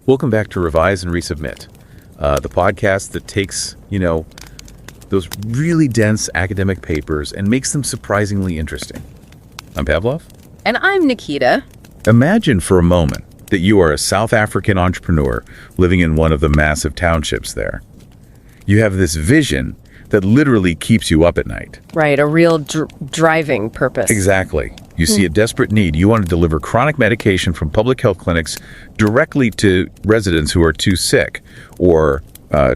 Welcome back to Revise and Resubmit, the podcast that takes, those really dense academic papers and makes them surprisingly interesting. I'm Pavlov. And I'm Nikita. Imagine for a moment that you are a South African entrepreneur living in one of the massive townships there. You have this vision that literally keeps you up at night. Right, a real driving purpose. Exactly. You see a desperate need. You want to deliver chronic medication from public health clinics directly to residents who are too sick or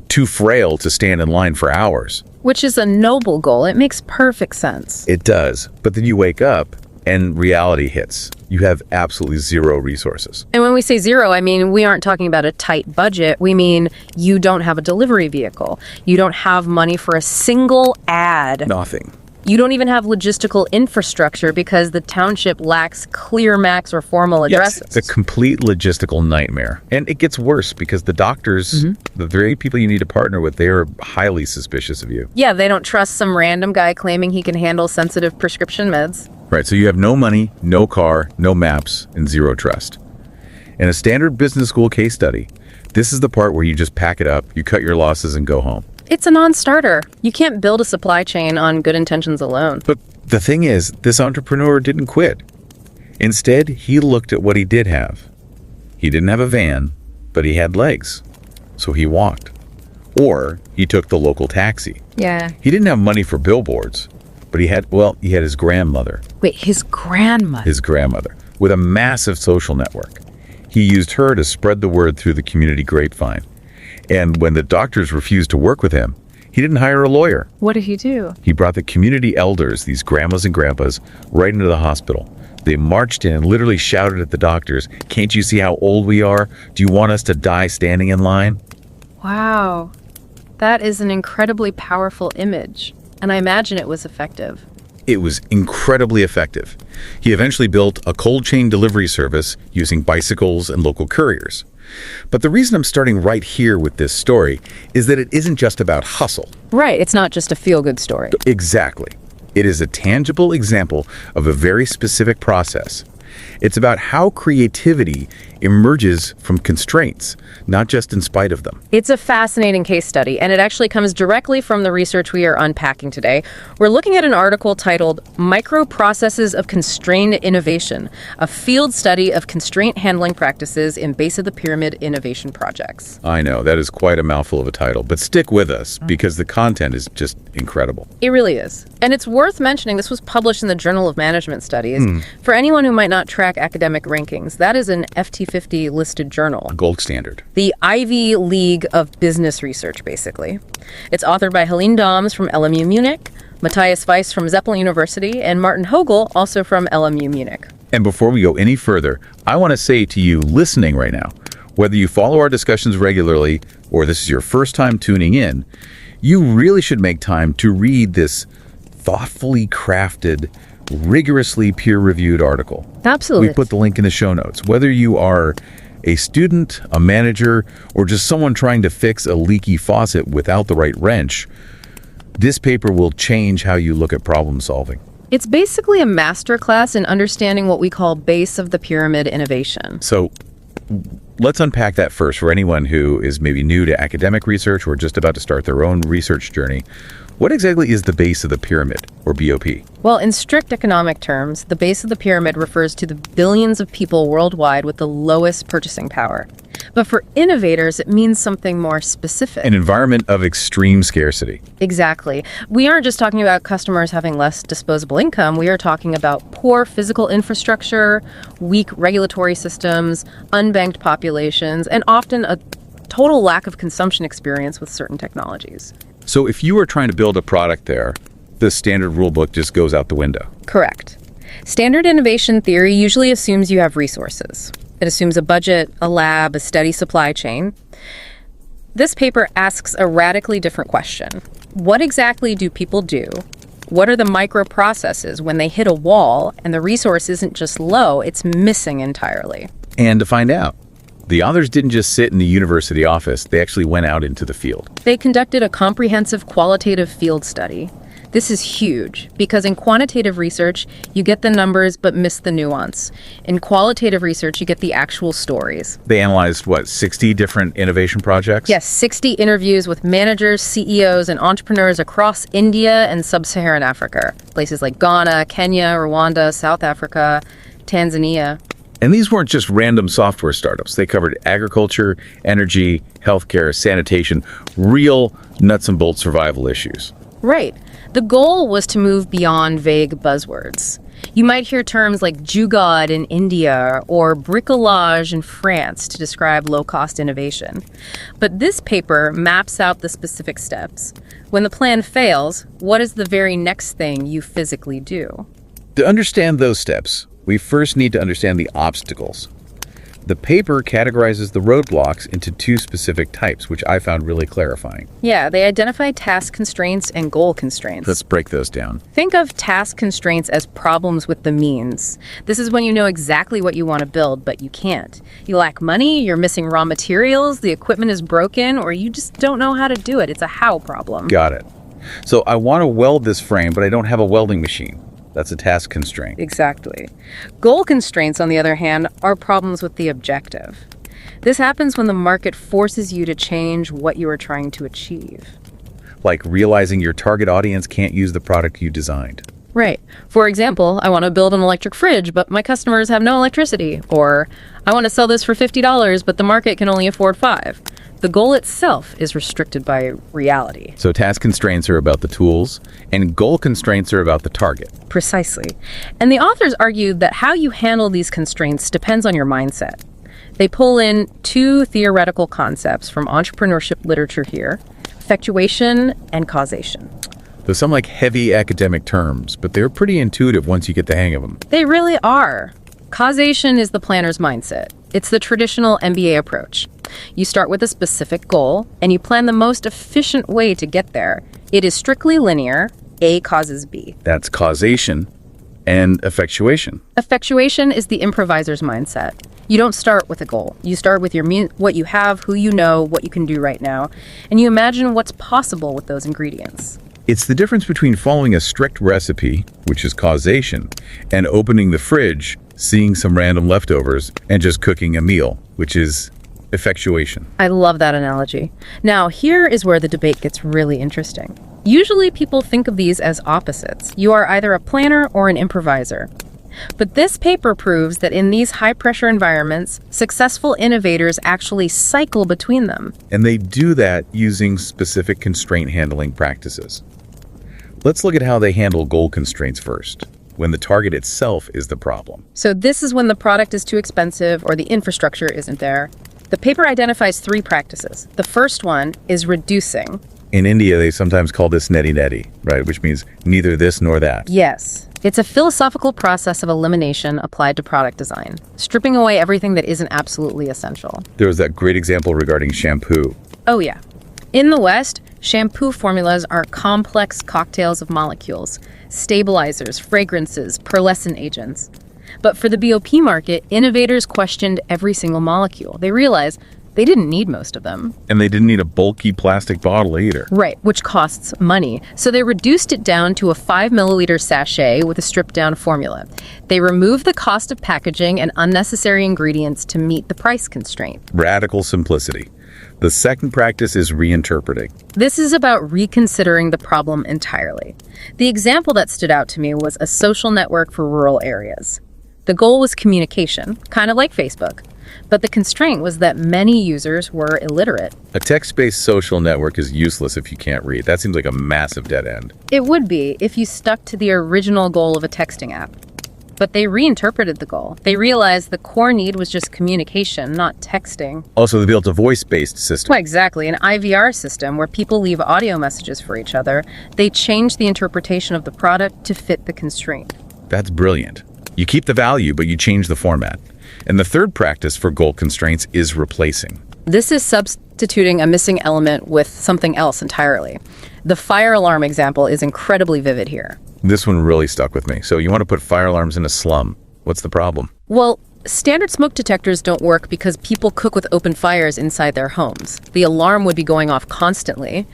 too frail to stand in line for hours. Which is a noble goal. It makes perfect sense. It does. But then you wake up and reality hits. You have absolutely zero resources. And when we say zero, I mean, we aren't talking about a tight budget. We mean you don't have a delivery vehicle. You don't have money for a single ad. Nothing. You don't even have logistical infrastructure because the township lacks clear maps or formal addresses. Yes, it's a complete logistical nightmare. And it gets worse because the doctors, the very people you need to partner with, they are highly suspicious of you. Yeah, they don't trust some random guy claiming he can handle sensitive prescription meds. Right, so you have no money, no car, no maps, and zero trust. In a standard business school case study, this is the part where you just pack it up, you cut your losses, and go home. It's a non-starter. You can't build a supply chain on good intentions alone. But the thing is, this entrepreneur didn't quit. Instead, he looked at what he did have. He didn't have a van, but he had legs. So he walked. Or he took the local taxi. Yeah. He didn't have money for billboards, but he had his grandmother. Wait, his grandmother? His grandmother, with a massive social network. He used her to spread the word through the community grapevine. And when the doctors refused to work with him, he didn't hire a lawyer. What did he do? He brought the community elders, these grandmas and grandpas, right into the hospital. They marched in and literally shouted at the doctors, "Can't you see how old we are? Do you want us to die standing in line?" Wow. That is an incredibly powerful image. And I imagine it was effective. It was incredibly effective. He eventually built a cold chain delivery service using bicycles and local couriers. But the reason I'm starting right here with this story is that it isn't just about hustle. Right, it's not just a feel-good story. Exactly. It is a tangible example of a very specific process. It's about how creativity emerges from constraints, not just in spite of them. It's a fascinating case study, and it actually comes directly from the research we are unpacking today. We're looking at an article titled Microprocesses of Constrained Innovation, a field study of constraint handling practices in base of the pyramid innovation projects. I know, that is quite a mouthful of a title, but stick with us because the content is just incredible. It really is. And it's worth mentioning this was published in the Journal of Management Studies. For anyone who might not track academic rankings, that is an FT50 listed journal. Gold standard. The Ivy League of business research, basically. It's authored by Helene Doms from LMU Munich, Matthias Weiss from Zeppelin University, and Martin Hogel, also from LMU Munich. And before we go any further, I want to say to you listening right now, whether you follow our discussions regularly or this is your first time tuning in, you really should make time to read this thoughtfully crafted, rigorously peer-reviewed article. Absolutely. We put the link in the show notes. Whether you are a student, a manager, or just someone trying to fix a leaky faucet without the right wrench, this paper will change how you look at problem solving. It's basically a masterclass in understanding what we call base of the pyramid innovation. So let's unpack that first for anyone who is maybe new to academic research or just about to start their own research journey. What exactly is the base of the pyramid, or BOP? Well, in strict economic terms, the base of the pyramid refers to the billions of people worldwide with the lowest purchasing power. But for innovators, it means something more specific. An environment of extreme scarcity. Exactly. We aren't just talking about customers having less disposable income. We are talking about poor physical infrastructure, weak regulatory systems, unbanked populations, and often a total lack of consumption experience with certain technologies. So if you are trying to build a product there, the standard rule book just goes out the window. Correct. Standard innovation theory usually assumes you have resources. It assumes a budget, a lab, a steady supply chain. This paper asks a radically different question. What exactly do people do? What are the microprocesses when they hit a wall and the resource isn't just low, it's missing entirely? And to find out, the authors didn't just sit in the university office, they actually went out into the field. They conducted a comprehensive qualitative field study. This is huge because in quantitative research, you get the numbers but miss the nuance. In qualitative research, you get the actual stories. They analyzed, what, 60 different innovation projects? Yes, 60 interviews with managers, CEOs, and entrepreneurs across India and sub-Saharan Africa. Places like Ghana, Kenya, Rwanda, South Africa, Tanzania. And these weren't just random software startups. They covered agriculture, energy, healthcare, sanitation, real nuts and bolts survival issues. Right. The goal was to move beyond vague buzzwords. You might hear terms like jugaad in India or bricolage in France to describe low-cost innovation. But this paper maps out the specific steps. When the plan fails, what is the very next thing you physically do? To understand those steps, we first need to understand the obstacles. The paper categorizes the roadblocks into two specific types, which I found really clarifying. Yeah, they identify task constraints and goal constraints. Let's break those down. Think of task constraints as problems with the means. This is when you know exactly what you want to build, but you can't. You lack money, you're missing raw materials, the equipment is broken, or you just don't know how to do it. It's a how problem. Got it. So I want to weld this frame, but I don't have a welding machine. That's a task constraint. Exactly. Goal constraints, on the other hand, are problems with the objective. This happens when the market forces you to change what you are trying to achieve. Like realizing your target audience can't use the product you designed. Right. For example, I want to build an electric fridge, but my customers have no electricity. Or I want to sell this for $50, but the market can only afford $5. The goal itself is restricted by reality. So task constraints are about the tools, and goal constraints are about the target. Precisely. And the authors argued that how you handle these constraints depends on your mindset. They pull in two theoretical concepts from entrepreneurship literature here: effectuation and causation. Those sound like heavy academic terms, but they're pretty intuitive once you get the hang of them. They really are. Causation is the planner's mindset. It's the traditional MBA approach. You start with a specific goal, and you plan the most efficient way to get there. It is strictly linear. A causes B. That's causation and effectuation. Effectuation is the improviser's mindset. You don't start with a goal. You start with what you have, who you know, what you can do right now, and you imagine what's possible with those ingredients. It's the difference between following a strict recipe, which is causation, and opening the fridge, seeing some random leftovers, and just cooking a meal, which is effectuation. I love that analogy. Now, here is where the debate gets really interesting. Usually people think of these as opposites. You are either a planner or an improviser. But this paper proves that in these high-pressure environments, successful innovators actually cycle between them. And they do that using specific constraint handling practices. Let's look at how they handle goal constraints first, when the target itself is the problem. So this is when the product is too expensive or the infrastructure isn't there. The paper identifies 3 practices. The first one is reducing. In India, they sometimes call this neti-neti, right? Which means neither this nor that. Yes. It's a philosophical process of elimination applied to product design, stripping away everything that isn't absolutely essential. There was that great example regarding shampoo. Oh yeah. In the West, shampoo formulas are complex cocktails of molecules, stabilizers, fragrances, pearlescent agents. But for the BOP market, innovators questioned every single molecule. They realized they didn't need most of them. And they didn't need a bulky plastic bottle either. Right, which costs money. So they reduced it down to a 5 milliliter sachet with a stripped down formula. They removed the cost of packaging and unnecessary ingredients to meet the price constraint. Radical simplicity. The second practice is reinterpreting. This is about reconsidering the problem entirely. The example that stood out to me was a social network for rural areas. The goal was communication, kind of like Facebook. But the constraint was that many users were illiterate. A text-based social network is useless if you can't read. That seems like a massive dead end. It would be if you stuck to the original goal of a texting app. But they reinterpreted the goal. They realized the core need was just communication, not texting. Also, they built a voice-based system. Well, exactly, an IVR system where people leave audio messages for each other. They changed the interpretation of the product to fit the constraint. That's brilliant. You keep the value, but you change the format. And the third practice for goal constraints is replacing. This is substituting a missing element with something else entirely. The fire alarm example is incredibly vivid here. This one really stuck with me. So you want to put fire alarms in a slum. What's the problem? Well, Standard smoke detectors don't work because people cook with open fires inside their homes. The alarm would be going off constantly.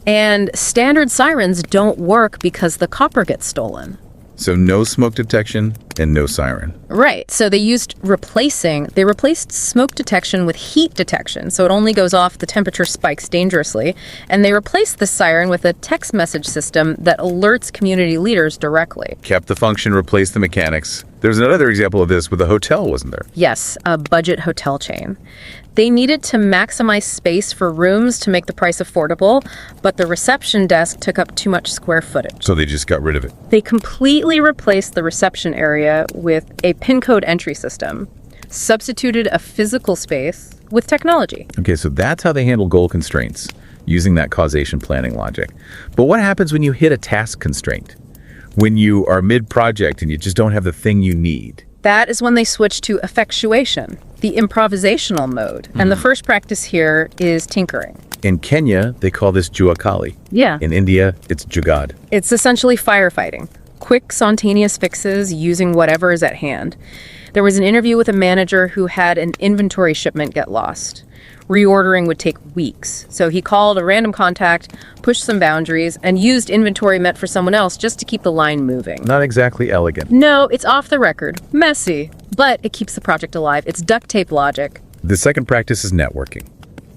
And standard sirens don't work because the copper gets stolen. So no smoke detection and no siren. Right. So they replaced smoke detection with heat detection. So it only goes off if the temperature spikes dangerously. And they replaced the siren with a text message system that alerts community leaders directly. Kept the function, replaced the mechanics. There's another example of this with a hotel, wasn't there? Yes, a budget hotel chain. They needed to maximize space for rooms to make the price affordable, but the reception desk took up too much square footage. So they just got rid of it. They completely replaced the reception area with a PIN code entry system, substituted a physical space with technology. Okay, so that's how they handle goal constraints, using that causation planning logic. But what happens when you hit a task constraint? When you are mid-project and you just don't have the thing you need? That is when they switch to effectuation, the improvisational mode. And the first practice here is tinkering. In Kenya, they call this juakali. Yeah. In India, it's jugad. It's essentially firefighting. Quick, spontaneous fixes using whatever is at hand. There was an interview with a manager who had an inventory shipment get lost. Reordering would take weeks. So he called a random contact, pushed some boundaries, and used inventory meant for someone else just to keep the line moving. Not exactly elegant. No, it's off the record. Messy. But it keeps the project alive. It's duct tape logic. The second practice is networking,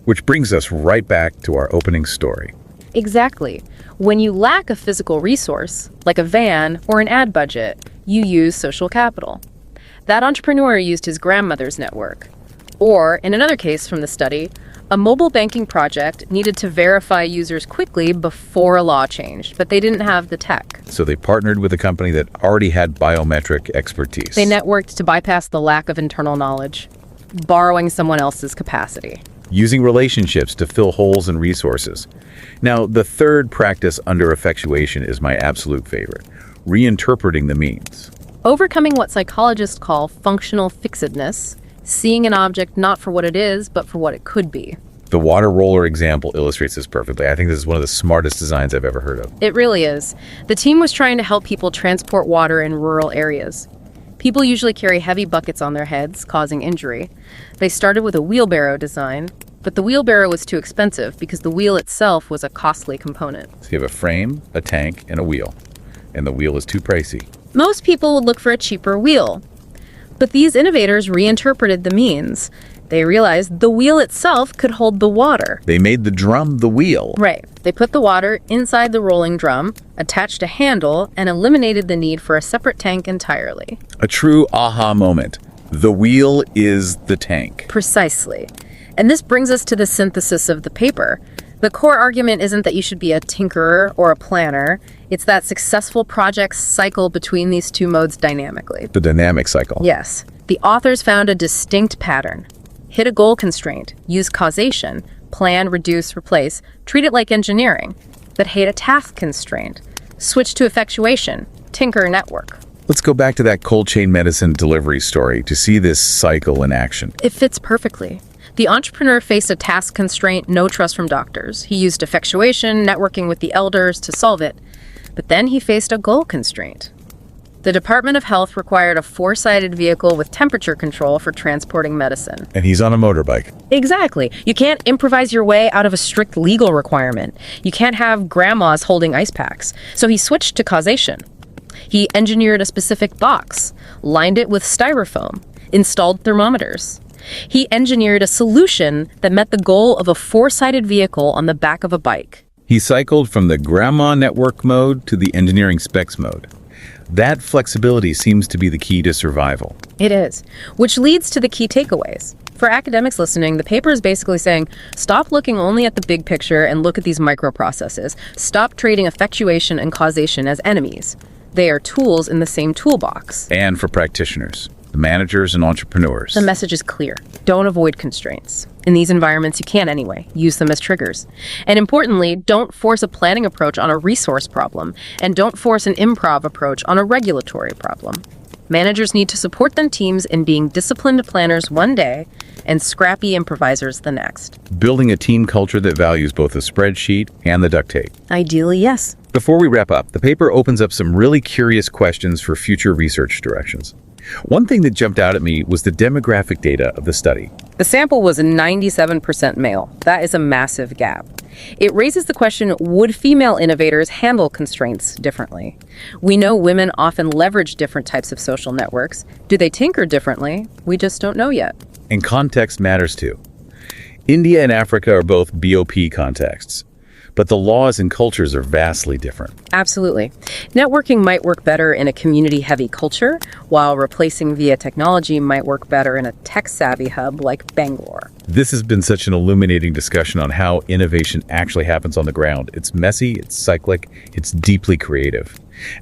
which brings us right back to our opening story. Exactly. When you lack a physical resource, like a van or an ad budget, you use social capital. That entrepreneur used his grandmother's network. Or, in another case from the study, a mobile banking project needed to verify users quickly before a law changed, but they didn't have the tech. So they partnered with a company that already had biometric expertise. They networked to bypass the lack of internal knowledge, borrowing someone else's capacity. Using relationships to fill holes in resources. Now, the third practice under effectuation is my absolute favorite, reinterpreting the means. Overcoming what psychologists call functional fixedness, seeing an object not for what it is, but for what it could be. The water roller example illustrates this perfectly. I think this is one of the smartest designs I've ever heard of. It really is. The team was trying to help people transport water in rural areas. People usually carry heavy buckets on their heads, causing injury. They started with a wheelbarrow design, but the wheelbarrow was too expensive because the wheel itself was a costly component. So you have a frame, a tank, and a wheel. And the wheel is too pricey. Most people would look for a cheaper wheel. But these innovators reinterpreted the means. They realized the wheel itself could hold the water. They made the drum the wheel. Right. They put the water inside the rolling drum, attached a handle, and eliminated the need for a separate tank entirely. A true aha moment. The wheel is the tank. Precisely. And this brings us to the synthesis of the paper. The core argument isn't that you should be a tinkerer or a planner. It's that successful projects cycle between these two modes dynamically. The dynamic cycle. Yes. The authors found a distinct pattern. Hit a goal constraint, use causation, plan, reduce, replace, treat it like engineering. But hit a task constraint, switch to effectuation, tinker, network. Let's go back to that cold chain medicine delivery story to see this cycle in action. It fits perfectly. The entrepreneur faced a task constraint, no trust from doctors. He used effectuation, networking with the elders to solve it. But then he faced a goal constraint. The Department of Health required a four-sided vehicle with temperature control for transporting medicine. And he's on a motorbike. Exactly. You can't improvise your way out of a strict legal requirement. You can't have grandmas holding ice packs. So he switched to causation. He engineered a specific box, lined it with styrofoam, installed thermometers. He engineered a solution that met the goal of a four-sided vehicle on the back of a bike. He cycled from the grandma network mode to the engineering specs mode. That flexibility seems to be the key to survival. It is, which leads to the key takeaways. For academics listening, the paper is basically saying, stop looking only at the big picture and look at these microprocesses. Stop trading effectuation and causation as enemies. They are tools in the same toolbox. And for practitioners, the managers and entrepreneurs. The message is clear. Don't avoid constraints. In these environments, you can anyway. Use them as triggers. And importantly, don't force a planning approach on a resource problem, and don't force an improv approach on a regulatory problem. Managers need to support their teams in being disciplined planners one day and scrappy improvisers the next. Building a team culture that values both the spreadsheet and the duct tape. Ideally, yes. Before we wrap up, the paper opens up some really curious questions for future research directions. One thing that jumped out at me was the demographic data of the study. The sample was 97% male. That is a massive gap. It raises the question, would female innovators handle constraints differently? We know women often leverage different types of social networks. Do they tinker differently? We just don't know yet. And context matters too. India and Africa are both BOP contexts, but the laws and cultures are vastly different. Absolutely. Networking might work better in a community-heavy culture, while replacing via technology might work better in a tech-savvy hub like Bangalore. This has been such an illuminating discussion on how innovation actually happens on the ground. It's messy, it's cyclic, it's deeply creative.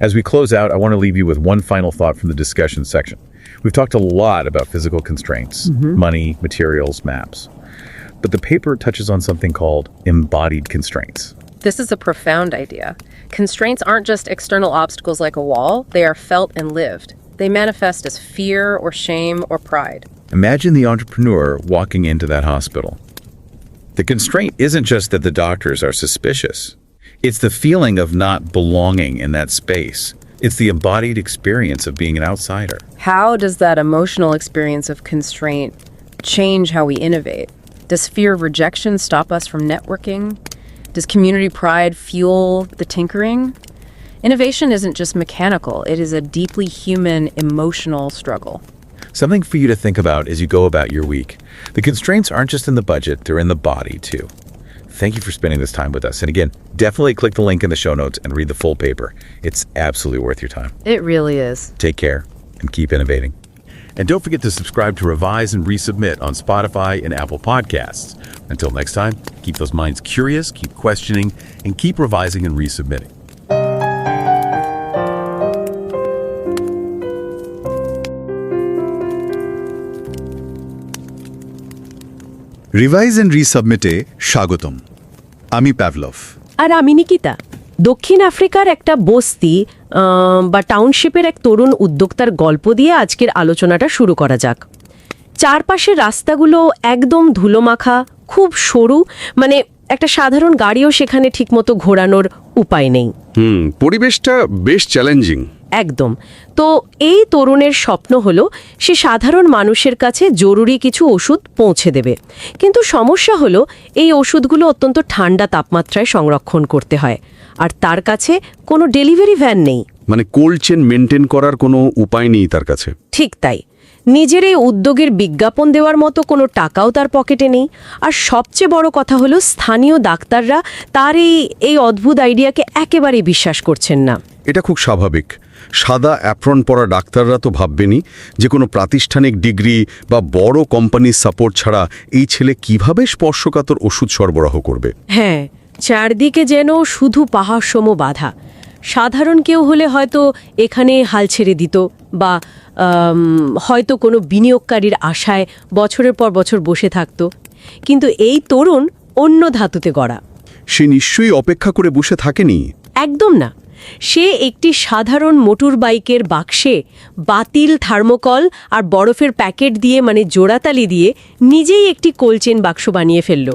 As we close out, I want to leave you with one final thought from the discussion section. We've talked a lot about physical constraints, money, materials, maps. But the paper touches on something called embodied constraints. This is a profound idea. Constraints aren't just external obstacles like a wall, they are felt and lived. They manifest as fear or shame or pride. Imagine the entrepreneur walking into that hospital. The constraint isn't just that the doctors are suspicious. It's the feeling of not belonging in that space. It's the embodied experience of being an outsider. How does that emotional experience of constraint change how we innovate? Does fear of rejection stop us from networking? Does community pride fuel the tinkering? Innovation isn't just mechanical, it is a deeply human, emotional struggle. Something for you to think about as you go about your week. The constraints aren't just in the budget, they're in the body too. Thank you for spending this time with us. And again, definitely click the link in the show notes and read the full paper. It's absolutely worth your time. It really is. Take care and keep innovating. And don't forget to subscribe to Revise and Resubmit on Spotify and Apple Podcasts. Until next time, keep those minds curious, keep questioning, and keep revising and resubmitting. Revise and রিসাবমিটে স্বাগতম। আমি প্যাভলভ। আর আমি নিকিতা। দক্ষিণ আফ্রিকার একটা বস্তি বা টাউনশিপের এক তরুণ উদ্যোক্তার গল্প দিয়ে আজকের আলোচনাটা শুরু করা যাক। চারপাশের রাস্তাগুলো একদম ধুলোমাখা, খুব সরু, মানে একটা সাধারণ গাড়িও সেখানে ঠিকমতো ঘোরানোর উপায় নেই। পরিবেশটা বেশ চ্যালেঞ্জিং। একদম। তো এই তরুণের স্বপ্ন হলো সে সাধারণ মানুষের কাছে জরুরি কিছু ওষুধ পৌঁছে দেবে, কিন্তু সমস্যা হলো এই ওষুধগুলো অত্যন্ত ঠান্ডা তাপমাত্রায় সংরক্ষণ করতে হয়, আর তার কাছে কোনো ডেলিভারি ভ্যান নেই। মানে কোল্ড চেন মেনটেন করার কোনো উপায় নেই তার কাছে। ঠিক তাই। নিজের এই উদ্যোগের বিজ্ঞাপন দেওয়ার মতো কোনো টাকাও তার পকেটে নেই। আর সবচেয়ে বড় কথা হলো স্থানীয় ডাক্তাররা তার এই অদ্ভুত আইডিয়াকে একেবারেই বিশ্বাস করছেন না। এটা খুব স্বাভাবিক। সাদা অ্যাপ্রন পরা ডাক্তাররা তো ভাববেনই যে কোনো প্রাতিষ্ঠানিক ডিগ্রি বা বড় কোম্পানির সাপোর্ট ছাড়া এই ছেলে কিভাবে স্পর্শকাতর ওষুধ সরবরাহ করবে। হ্যাঁ, চারদিকে যেন শুধু পাহাড়সম বাধা। সাধারণ কেউ হলে হয়তো এখানে হাল ছেড়ে দিত, বা হয়তো কোনো বিনিয়োগকারীর আশায় বছরের পর বছর বসে থাকত। কিন্তু এই তরুণ অন্য ধাতুতে গড়া। সে নিশ্চয়ই অপেক্ষা করে বসে থাকেনি। একদম না। সে একটি সাধারণ মোটর বাইকের বাক্সে বাতিল থার্মোকল আর বরফের প্যাকেট দিয়ে, মানে জোড়াতালি দিয়ে, নিজেই একটি কোলচেন বাক্স বানিয়ে ফেলল।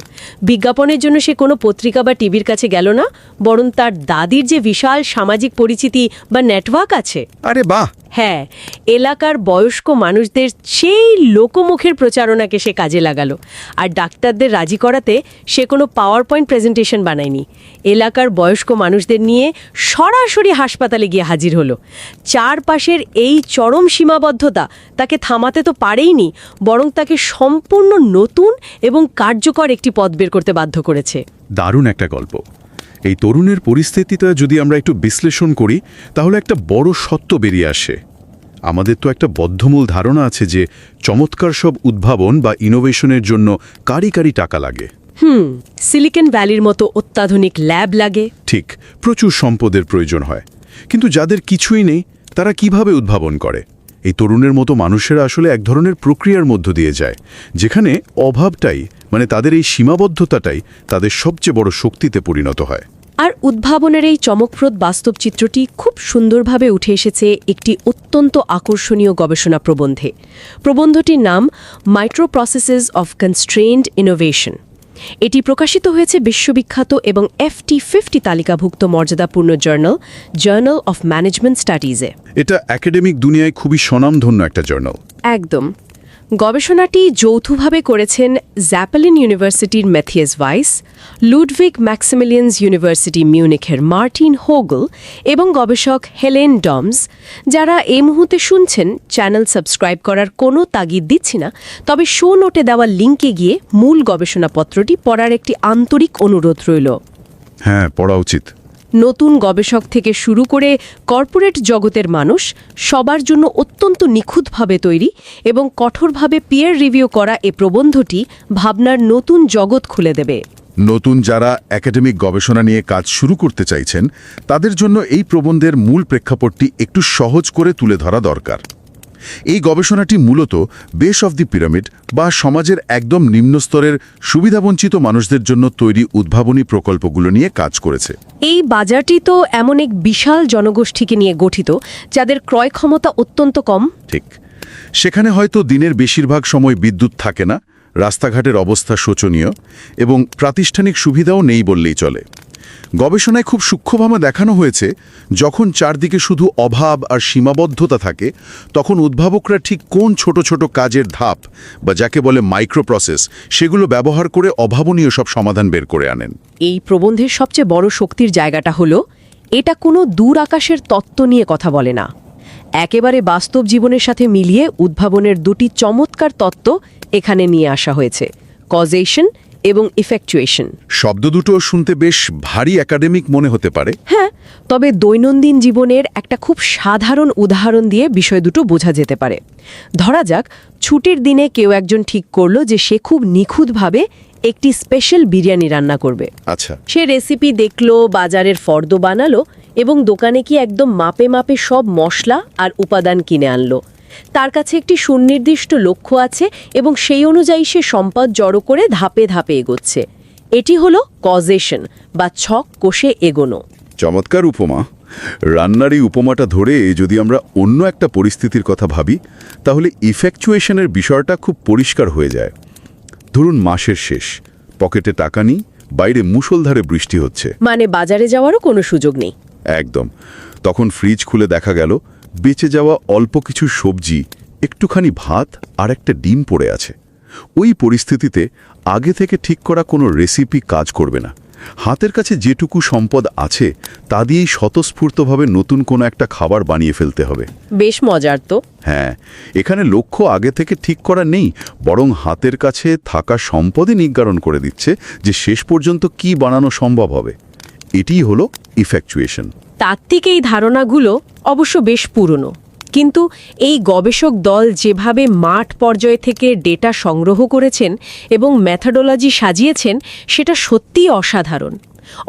বিজ্ঞাপনের জন্য সে কোনো পত্রিকা বা টিভির কাছে গেল না, বরং তার দাদির যে বিশাল সামাজিক পরিচিতি বা নেটওয়ার্ক আছে, আরে বাহ, হ্যাঁ, এলাকার বয়স্ক মানুষদের সেই লোকমুখের প্রচারণাকে সে কাজে লাগালো। আর ডাক্তারদের রাজি করাতে সে কোনো পাওয়ার পয়েন্ট প্রেজেন্টেশন বানায়নি। এলাকার বয়স্ক মানুষদের নিয়ে সরাসরি হাসপাতালে গিয়ে হাজির হলো। চারপাশের এই চরম সীমাবদ্ধতা তাকে থামাতে তো পারেইনি, বরং তাকে সম্পূর্ণ নতুন এবং কার্যকর একটি পথ বের করতে বাধ্য করেছে। দারুণ একটা গল্প। এই তরুণের পরিস্থিতিটা যদি আমরা একটু বিশ্লেষণ করি, তাহলে একটা বড় সত্য বেরিয়ে আসে। আমাদের তো একটা বদ্ধমূল ধারণা আছে যে চমৎকার সব উদ্ভাবন বা ইনোভেশনের জন্য কারি টাকা লাগে। সিলিকন ভ্যালির মতো অত্যাধুনিক ল্যাব লাগে। ঠিক, প্রচুর সম্পদের প্রয়োজন হয়। কিন্তু যাদের কিছুই নেই, তারা কিভাবে উদ্ভাবন করে? এই তরুণের মতো মানুষেরা আসলে এক ধরনের প্রক্রিয়ার মধ্য দিয়ে যায়, যেখানে অভাবটাই, মানে তাদের এই সীমাবদ্ধতাটাই তাদের সবচেয়ে বড় শক্তিতে পরিণত হয়। আর উদ্ভাবনের এই চমকপ্রদ বাস্তব চিত্রটি খুব সুন্দরভাবে উঠে এসেছে একটি অত্যন্ত আকর্ষণীয় গবেষণা প্রবন্ধে। প্রবন্ধটির নাম micro processes of constrained innovation. এটি প্রকাশিত হয়েছে বিশ্ববিখ্যাত এবং FT50 তালিকাভুক্ত মর্যাদাপূর্ণ জার্নাল অফ ম্যানেজমেন্ট স্টাডিজে। এটা একাডেমিক দুনিয়ায় খুবই স্বনামধন্য একটা জার্নাল। একদম। গবেষণাটি যৌথভাবে করেছেন জ্যাপেলিন ইউনিভার্সিটির ম্যাথিয়াস ভাইস, লুডভিগ ম্যাক্সিমিলিয়ান্স ইউনিভার্সিটি মিউনিখের মার্টিন হোগল এবং গবেষক হেলেন ডমস, যারা এই মুহূর্তে শুনছেন। চ্যানেল সাবস্ক্রাইব করার কোনো তাগিদ দিচ্ছি না, তবে শো নোটে দেওয়া লিঙ্কে গিয়ে মূল গবেষণাপত্রটি পড়ার একটি আন্তরিক অনুরোধ রইল। হ্যাঁ, পড়া উচিত। নতুন গবেষক থেকে শুরু করে কর্পোরেট জগতের মানুষ সবার জন্য অত্যন্ত নিখুঁতভাবে তৈরি এবং কঠোরভাবে পিয়ার রিভিউ করা এ প্রবন্ধটি ভাবনার নতুন জগৎ খুলে দেবে। নতুন যারা একাডেমিক গবেষণা নিয়ে কাজ শুরু করতে চাইছেন, তাদের জন্য এই প্রবন্ধের মূল প্রেক্ষাপটটি একটু সহজ করে তুলে ধরা দরকার। এই গবেষণাটি মূলত বেস অফ দি পিরামিড বা সমাজের একদম নিম্নস্তরের সুবিধাবঞ্চিত মানুষদের জন্য তৈরি উদ্ভাবনী প্রকল্পগুলো নিয়ে কাজ করেছে। এই বাজারটি তো এমন এক বিশাল জনগোষ্ঠীকে নিয়ে গঠিত, যাদের ক্রয় ক্ষমতা অত্যন্ত কম। ঠিক। সেখানে হয়তো দিনের বেশিরভাগ সময় বিদ্যুৎ থাকে না, রাস্তাঘাটের অবস্থা শোচনীয় এবং প্রাতিষ্ঠানিক সুবিধাও নেই বললেই চলে। গবেষণায় খুব সূক্ষ্মভাবে দেখানো হয়েছে, যখন চারদিকে শুধু অভাব আর সীমাবদ্ধতা থাকে, তখন উদ্ভাবকরা ঠিক কোন ছোট ছোট কাজের ধাপ বা যাকে বলে মাইক্রো প্রসেস, সেগুলো ব্যবহার করে অভাবনীয় সব সমাধান বের করে আনেন। এই প্রবন্ধের সবচেয়ে বড় শক্তির জায়গাটা হলো, এটা কোনো দূর আকাশের তত্ত্ব নিয়ে কথা বলে না। একেবারে বাস্তব জীবনের সাথে মিলিয়ে উদ্ভাবনের দুটি চমৎকার তত্ত্ব এখানে নিয়ে আসা হয়েছে, কজেশন এবং ইফেকচুয়েশন। শব্দ দুটো শুনতে বেশ ভারী একাডেমিক মনে হতে পারে। হ্যাঁ, তবে দৈনন্দিন জীবনের একটা খুব সাধারণ উদাহরণ দিয়ে বিষয় দুটো বোঝা যেতে পারে। ধরা যাক, ছুটির দিনে কেউ একজন ঠিক করলো যে সে খুব নিখুঁতভাবে একটি স্পেশাল বিরিয়ানি রান্না করবে। আচ্ছা। সে রেসিপি দেখলো, বাজারের ফর্দ বানালো এবং দোকানে কি একদম মাপে মাপে সব মশলা আর উপাদান কিনে আনলো। তার কাছে একটি সুনির্দিষ্ট লক্ষ্য আছে এবং সেই অনুযায়ী সে সম্পদ জড়ো করে ধাপে ধাপে এগোচ্ছে। এটি হলো কজেশন বা ছক কষে এগোনো। চমৎকার উপমা। রান্নার এই উপমাটা ধরে যদি আমরা অন্য একটা পরিস্থিতির কথা ভাবি, তাহলে ইফেকচুয়েশনের বিষয়টা খুব পরিষ্কার হয়ে যায়। ধরুন মাসের শেষ, পকেটে টাকা নেই, বাইরে মুষলধারে বৃষ্টি হচ্ছে, মানে বাজারে যাওয়ারও কোনো সুযোগ নেই। একদম। তখন ফ্রিজ খুলে দেখা গেল বেঁচে যাওয়া অল্প কিছু সবজি, একটুখানি ভাত আর একটা ডিম পড়ে আছে। ওই পরিস্থিতিতে আগে থেকে ঠিক করা কোনো রেসিপি কাজ করবে না। হাতের কাছে যেটুকু সম্পদ আছে তা দিয়েই স্বতঃস্ফূর্তভাবে নতুন কোনো একটা খাবার বানিয়ে ফেলতে হবে। বেশ মজার তো। হ্যাঁ, এখানে লক্ষ্য আগে থেকে ঠিক করা নেই, বরং হাতের কাছে থাকা সম্পদই নির্ধারণ করে দিচ্ছে যে শেষ পর্যন্ত কি বানানো সম্ভব হবে। এটিই হলো ইফেকচুয়েশন। তাত্ত্বিক এই ধারণাগুলো অবশ্য বেশ পুরনো, কিন্তু এই গবেষক দল যেভাবে মাঠ পর্যায় থেকে ডেটা সংগ্রহ করেছেন এবং মেথডোলজি সাজিয়েছেন, সেটা সত্যিই অসাধারণ।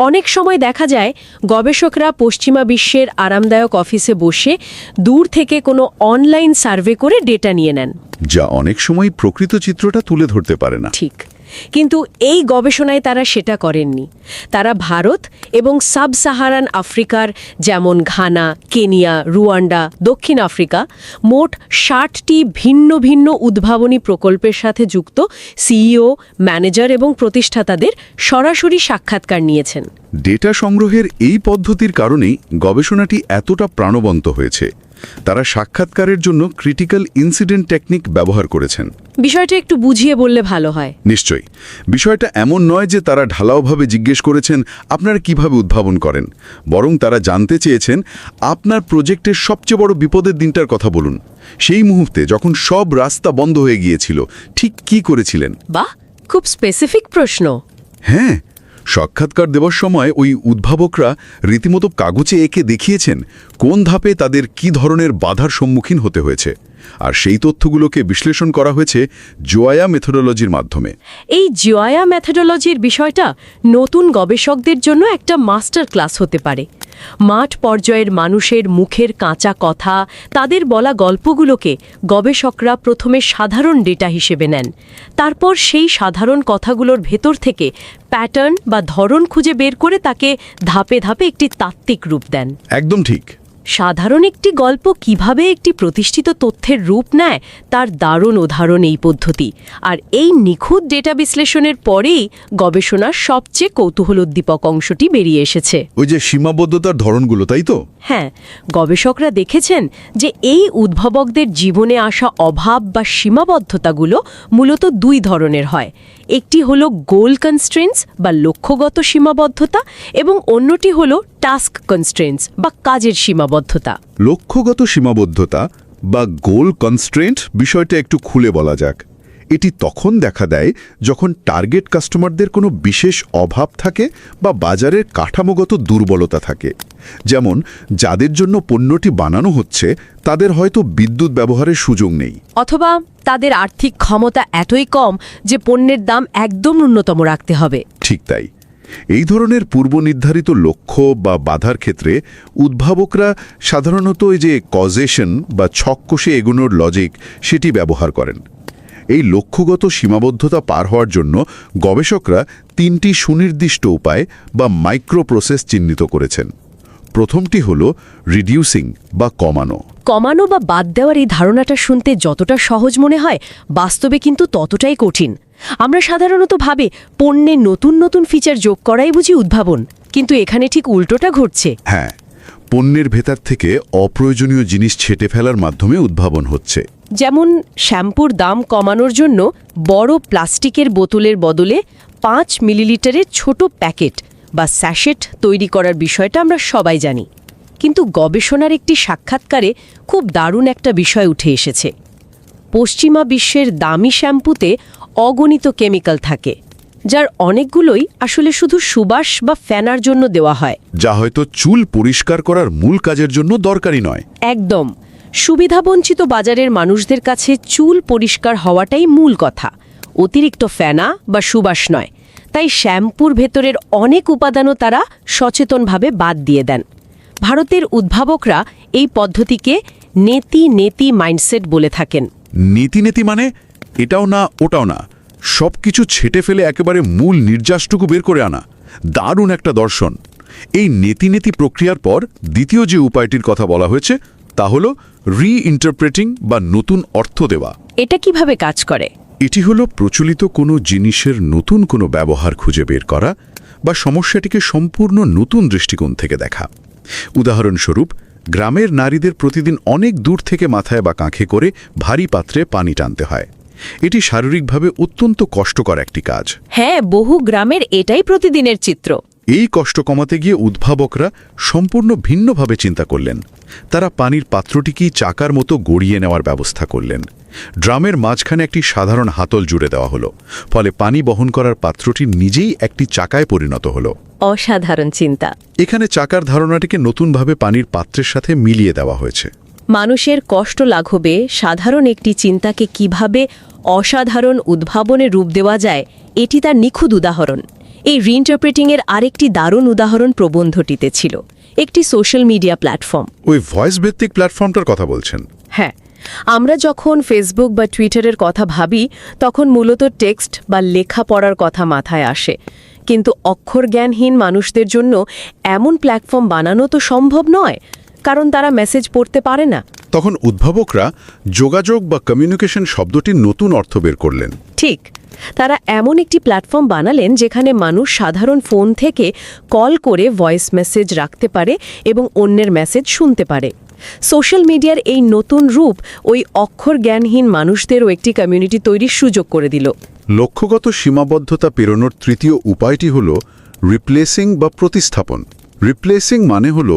অনেক সময় দেখা যায় গবেষকরা পশ্চিমা বিশ্বের আরামদায়ক অফিসে বসে দূর থেকে কোনো অনলাইন সার্ভে করে ডেটা নিয়ে নেন, যা অনেক সময় প্রকৃত চিত্রটা তুলে ধরতে পারে না। ঠিক। কিন্তু এই গবেষণায় তারা সেটা করেননি। তারা ভারত এবং সাব সাহারান আফ্রিকার, যেমন ঘানা, কেনিয়া, রুয়ান্ডা, দক্ষিণ আফ্রিকা, মোট 60টি ভিন্ন ভিন্ন উদ্ভাবনী প্রকল্পের সাথে যুক্ত সিইও, ম্যানেজার এবং প্রতিষ্ঠাতাদের সরাসরি সাক্ষাৎকার নিয়েছেন। ডেটা সংগ্রহের এই পদ্ধতির কারণেই গবেষণাটি এতটা প্রাণবন্ত হয়েছে। তারা সাক্ষাৎকারের জন্য ক্রিটিক্যাল ইনসিডেন্ট টেকনিক ব্যবহার করেছেন। বিষয়টা একটু বুঝিয়ে বললে ভালো হয়। নিশ্চয়ই। বিষয়টা এমন নয় যে তারা ঢালাওভাবে জিজ্ঞেস করেছেন আপনারা কিভাবে উদ্ভাবন করেন, বরং তারা জানতে চেয়েছেন আপনার প্রজেক্টের সবচেয়ে বড় বিপদের দিনটার কথা বলুন। সেই মুহূর্তে যখন সব রাস্তা বন্ধ হয়ে গিয়েছিল, ঠিক কি করেছিলেন? বাহ, খুব স্পেসিফিক প্রশ্ন। হ্যাঁ, সাক্ষাৎকার দেওয়ার সময় ওই উদ্ভাবকরা রীতিমতো কাগজে এঁকে দেখিয়েছেন কোন ধাপে তাদের কি ধরনের বাধার সম্মুখীন হতে হয়েছে, আর সেই তথ্যগুলোকে বিশ্লেষণ করা হয়েছে জোয়ায়া মেথোডোলজির মাধ্যমে। এই জোয়ায়া মেথোডোলজির বিষয়টা নতুন গবেষকদের জন্য একটা মাস্টার ক্লাস হতে পারে। মাঠ পর্যায়ের মানুষের মুখের কাঁচা কথা, তাদের বলা গল্পগুলোকে গবেষকরা প্রথমে সাধারণ ডেটা হিসেবে নেন। তারপর সেই সাধারণ কথাগুলোর ভেতর থেকে প্যাটার্ন বা ধরন খুঁজে বের করে তাকে ধাপে ধাপে একটি তাত্ত্বিক রূপ দেন। একদম ঠিক। সাধারণ একটি গল্প কিভাবে একটি প্রতিষ্ঠিত তথ্যের রূপ নেয় তার দারুণ উদাহরণ এই পদ্ধতি। আর এই নিখুঁত ডেটা বিশ্লেষণের পরেই গবেষণার সবচেয়ে কৌতূহলোদ্দীপক অংশটি বেরিয়ে এসেছে। ওই যে সীমাবদ্ধতার ধরনগুলো, তাই তো? হ্যাঁ, গবেষকরা দেখেছেন যে এই উদ্ভাবকদের জীবনে আসা অভাব বা সীমাবদ্ধতাগুলো মূলত দুই ধরনের হয়। একটি হলো গোল কনস্ট্রেন্টস বা লক্ষ্যগত সীমাবদ্ধতা, এবং অন্যটি হলো টাস্ক কনস্ট্রেন্টস বা কাজের সীমাবদ্ধতা। লক্ষ্যগত সীমাবদ্ধতা বা গোল কনস্ট্রেন্ট বিষয়টা একটু খুলে বলা যাক। এটি তখন দেখা দেয় যখন টার্গেট কাস্টমারদের কোনো বিশেষ অভাব থাকে বা বাজারের কাঠামোগত দুর্বলতা থাকে। যেমন যাদের জন্য পণ্যটি বানানো হচ্ছে তাদের হয়তো বিদ্যুৎ ব্যবহারের সুযোগ নেই, অথবা তাদের আর্থিক ক্ষমতা এতই কম যে পণ্যের দাম একদম ন্যূনতম রাখতে হবে। ঠিক তাই। এই ধরনের পূর্বনির্ধারিত লক্ষ্য বা বাধার ক্ষেত্রে উদ্ভাবকরা সাধারণত এই যে কজেশন বা ছক কষে এগোনোর লজিক সেটি ব্যবহার করেন। এই লক্ষ্যগত সীমাবদ্ধতা পার হওয়ার জন্য গবেষকরা 3টি সুনির্দিষ্ট উপায় বা মাইক্রো প্রসেস চিহ্নিত করেছেন। প্রথমটি হল রিডিউসিং বা কমানো। কমানো বা বাদ দেওয়ার এই ধারণাটা শুনতে যতটা সহজ মনে হয়, বাস্তবে কিন্তু ততটাই কঠিন। আমরা সাধারণত ভাবে পণ্যে নতুন নতুন ফিচার যোগ করাই বুঝি উদ্ভাবন, কিন্তু এখানে ঠিক উল্টোটা ঘটছে। হ্যাঁ, পণ্যের ভেতর থেকে অপ্রয়োজনীয় জিনিস ছেঁটে ফেলার মাধ্যমে উদ্ভাবন হচ্ছে। যেমন শ্যাম্পুর দাম কমানোর জন্য বড় প্লাস্টিকের বোতলের বদলে 5 মিলিলিটারের ছোট প্যাকেট বা স্যাশেট তৈরি করার বিষয়টা আমরা সবাই জানি। কিন্তু গবেষণার একটি সাক্ষাৎকারে খুব দারুণ একটা বিষয় উঠে এসেছে। পশ্চিমা বিশ্বের দামি শ্যাম্পুতে অগণিত কেমিক্যাল থাকে, যার অনেকগুলোই আসলে শুধু সুবাস বা ফেনার জন্য দেওয়া হয়, যা হয়তো চুল পরিষ্কার করার মূল কাজের জন্য দরকারি নয়। একদম। সুবিধাবঞ্চিত বাজারের মানুষদের কাছে চুল পরিষ্কার হওয়াটাই মূল কথা, অতিরিক্ত ফেনা বা সুবাস নয়। তাই শ্যাম্পুর ভেতরের অনেক উপাদানও তারা সচেতনভাবে বাদ দিয়ে দেন। ভারতের উদ্ভাবকরা এই পদ্ধতিকে নেতি নেতি মাইন্ডসেট বলে থাকেন। নীতি নীতি মানে এটাও না ওটাও না, সব কিছু ছেটে ফেলে একেবারে মূল নির্যাসটুকু বের করে আনা। দারুণ একটা দর্শন। এই নেতি নেতি প্রক্রিয়ার পর দ্বিতীয় যে উপায়টির কথা বলা হয়েছে তা হল রিইন্টারপ্রেটিং বা নতুন অর্থ দেওয়া। এটা কিভাবে কাজ করে? এটি হলো প্রচলিত কোনো জিনিসের নতুন কোনো ব্যবহার খুঁজে বের করা বা সমস্যাটিকে সম্পূর্ণ নতুন দৃষ্টিকোণ থেকে দেখা। উদাহরণস্বরূপ, গ্রামের নারীদের প্রতিদিন অনেক দূর থেকে মাথায় বা কাঁখে করে ভারী পাত্রে পানি টানতে হয়। এটি শারীরিকভাবে অত্যন্ত কষ্টকর একটি কাজ। হ্যাঁ, বহু গ্রামের এটাই প্রতিদিনের চিত্র। এই কষ্ট কমাতে গিয়ে উদ্ভাবকরা সম্পূর্ণ ভিন্নভাবে চিন্তা করলেন। তারা পানির পাত্রটিকেই চাকার মতো গড়িয়ে নেওয়ার ব্যবস্থা করলেন। ড্রামের মাঝখানে একটি সাধারণ হাতল জুড়ে দেওয়া হলো, ফলে পানি বহন করার পাত্রটি নিজেই একটি চাকায় পরিণত হলো। অসাধারণ চিন্তা। এখানে চাকার ধারণাটিকে নতুনভাবে পানির পাত্রের সাথে মিলিয়ে দেওয়া হয়েছে। মানুষের কষ্ট লাঘবে সাধারণ একটি চিন্তাকে কিভাবে অসাধারণ উদ্ভাবনে রূপ দেওয়া যায়, এটি তার নিখুঁত উদাহরণ। এই রিইন্টারপ্রেটিংয়ের আরেকটি দারুণ উদাহরণ প্রবন্ধটিতে ছিল, একটি সোশ্যাল মিডিয়া প্ল্যাটফর্ম। ওই ভয়েস ভিত্তিক প্ল্যাটফর্মটার কথা বলছেন? হ্যাঁ, আমরা যখন ফেসবুক বা টুইটারের কথা ভাবি তখন মূলত টেক্সট বা লেখা পড়ার কথা মাথায় আসে। কিন্তু অক্ষরজ্ঞানহীন মানুষদের জন্য এমন প্ল্যাটফর্ম বানানো তো সম্ভব নয়, কারণ তারা মেসেজ পড়তে পারে না। তখন উদ্ভাবকরা যোগাযোগ বা কমিউনিকেশন শব্দটির নতুন অর্থ বের করলেন। ঠিক, তারা এমন একটি প্ল্যাটফর্ম বানালেন যেখানে মানুষ সাধারণ ফোন থেকে কল করে ভয়েস মেসেজ রাখতে পারে এবং অন্যের মেসেজ শুনতে পারে। সোশ্যাল মিডিয়ার এই নতুন রূপ ওই অক্ষরজ্ঞানহীন মানুষদেরও একটি কমিউনিটি তৈরির সুযোগ করে দিল। লক্ষ্যগত সীমাবদ্ধতা পেরোনোর তৃতীয় উপায়টি হল রিপ্লেসিং বা প্রতিস্থাপন। রিপ্লেসিং মানে হল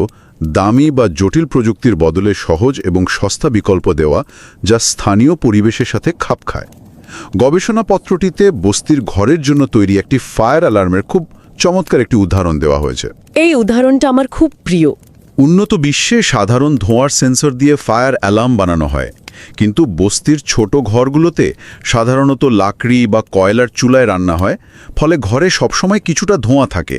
দামি বা জটিল প্রযুক্তির বদলে সহজ এবং সস্তা বিকল্প দেওয়া, যা স্থানীয় পরিবেশের সাথে খাপ খায়। গবেষণাপত্রটিতে বস্তির ঘরের জন্য তৈরি একটি ফায়ার অ্যালার্মের খুব চমৎকার একটি উদাহরণ দেওয়া হয়েছে। এই উদাহরণটা আমার খুব প্রিয়। উন্নত বিশ্বে সাধারণ ধোঁয়ার সেন্সর দিয়ে ফায়ার অ্যালার্ম বানানো হয়, কিন্তু বস্তির ছোট ঘরগুলোতে সাধারণত লাকড়ি বা কয়লার চুলায় রান্না হয়, ফলে ঘরে সবসময় কিছুটা ধোঁয়া থাকে।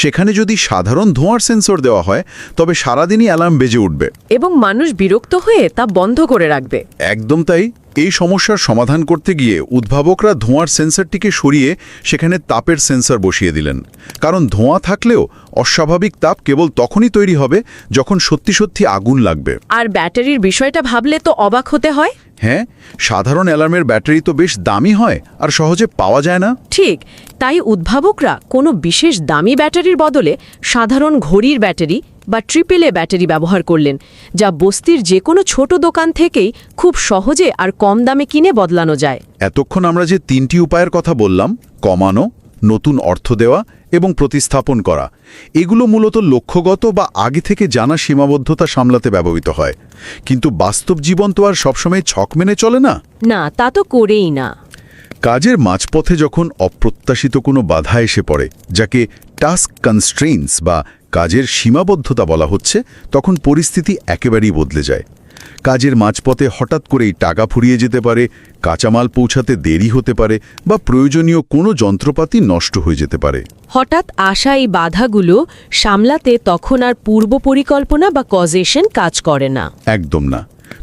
সেখানে যদি সাধারণ ধোঁয়ার সেন্সর দেওয়া হয় তবে সারাদিনই অ্যালার্ম বেজে উঠবে এবং মানুষ বিরক্ত হয়ে তা বন্ধ করে রাখবে। একদম তাই। এই সমস্যার সমাধান করতে গিয়ে উদ্ভাবকরা ধোঁয়ার সেন্সরটিকে সরিয়ে সেখানে তাপের সেন্সর বসিয়ে দিলেন। কারণ ধোঁয়া থাকলেও অস্বাভাবিক তাপ কেবল তখনই তৈরি হবে যখন সত্যি সত্যি আগুন লাগবে। আর ব্যাটারির বিষয়টা ভাবলে তো অবাক হতে হয়। হ্যাঁ, সাধারণ অ্যালার্মের ব্যাটারি তো বেশ দামি হয় আর সহজে পাওয়া যায় না। ঠিক, তাই উদ্ভাবকরা কোনো বিশেষ দামি ব্যাটারির বদলে সাধারণ ঘড়ির ব্যাটারি বা AAA ব্যাটারি ব্যবহার করলেন, যা বস্তির যে কোনো ছোট দোকান থেকেই খুব সহজে আর কম দামে কিনে বদলানো যায়। এতক্ষণ আমরা যে 3টি উপায়ের কথা বললাম, কমানো, নতুন অর্থ দেওয়া এবং প্রতিস্থাপন করা, এগুলো মূলত লক্ষ্যগত বা আগে থেকে জানা সীমাবদ্ধতা সামলাতে ব্যবহৃত হয়। কিন্তু বাস্তব জীবন তো আর সবসময় ছক মেনে চলে না। না, তা তো করেই না। কাজের মাঝপথে যখন অপ্রত্যাশিত কোনো বাধা এসে পড়ে, যাকে টাস্ক কনস্ট্রেইনস বা কাজের সীমাবদ্ধতা বলা হচ্ছে, তখন পরিস্থিতি একেবারেই বদলে যায়। কাজের মাঝপথে হঠাৎ করেই টাকা ফুরিয়ে যেতে পারে, কাঁচামাল পৌঁছাতে দেরি হতে পারে বা প্রয়োজনীয় কোনো যন্ত্রপাতি নষ্ট হয়ে যেতে পারে। হঠাৎ আসা এই বাধাগুলো সামলাতে তখন আর পূর্ব পরিকল্পনা বা কজেশন কাজ করে না। একদম না।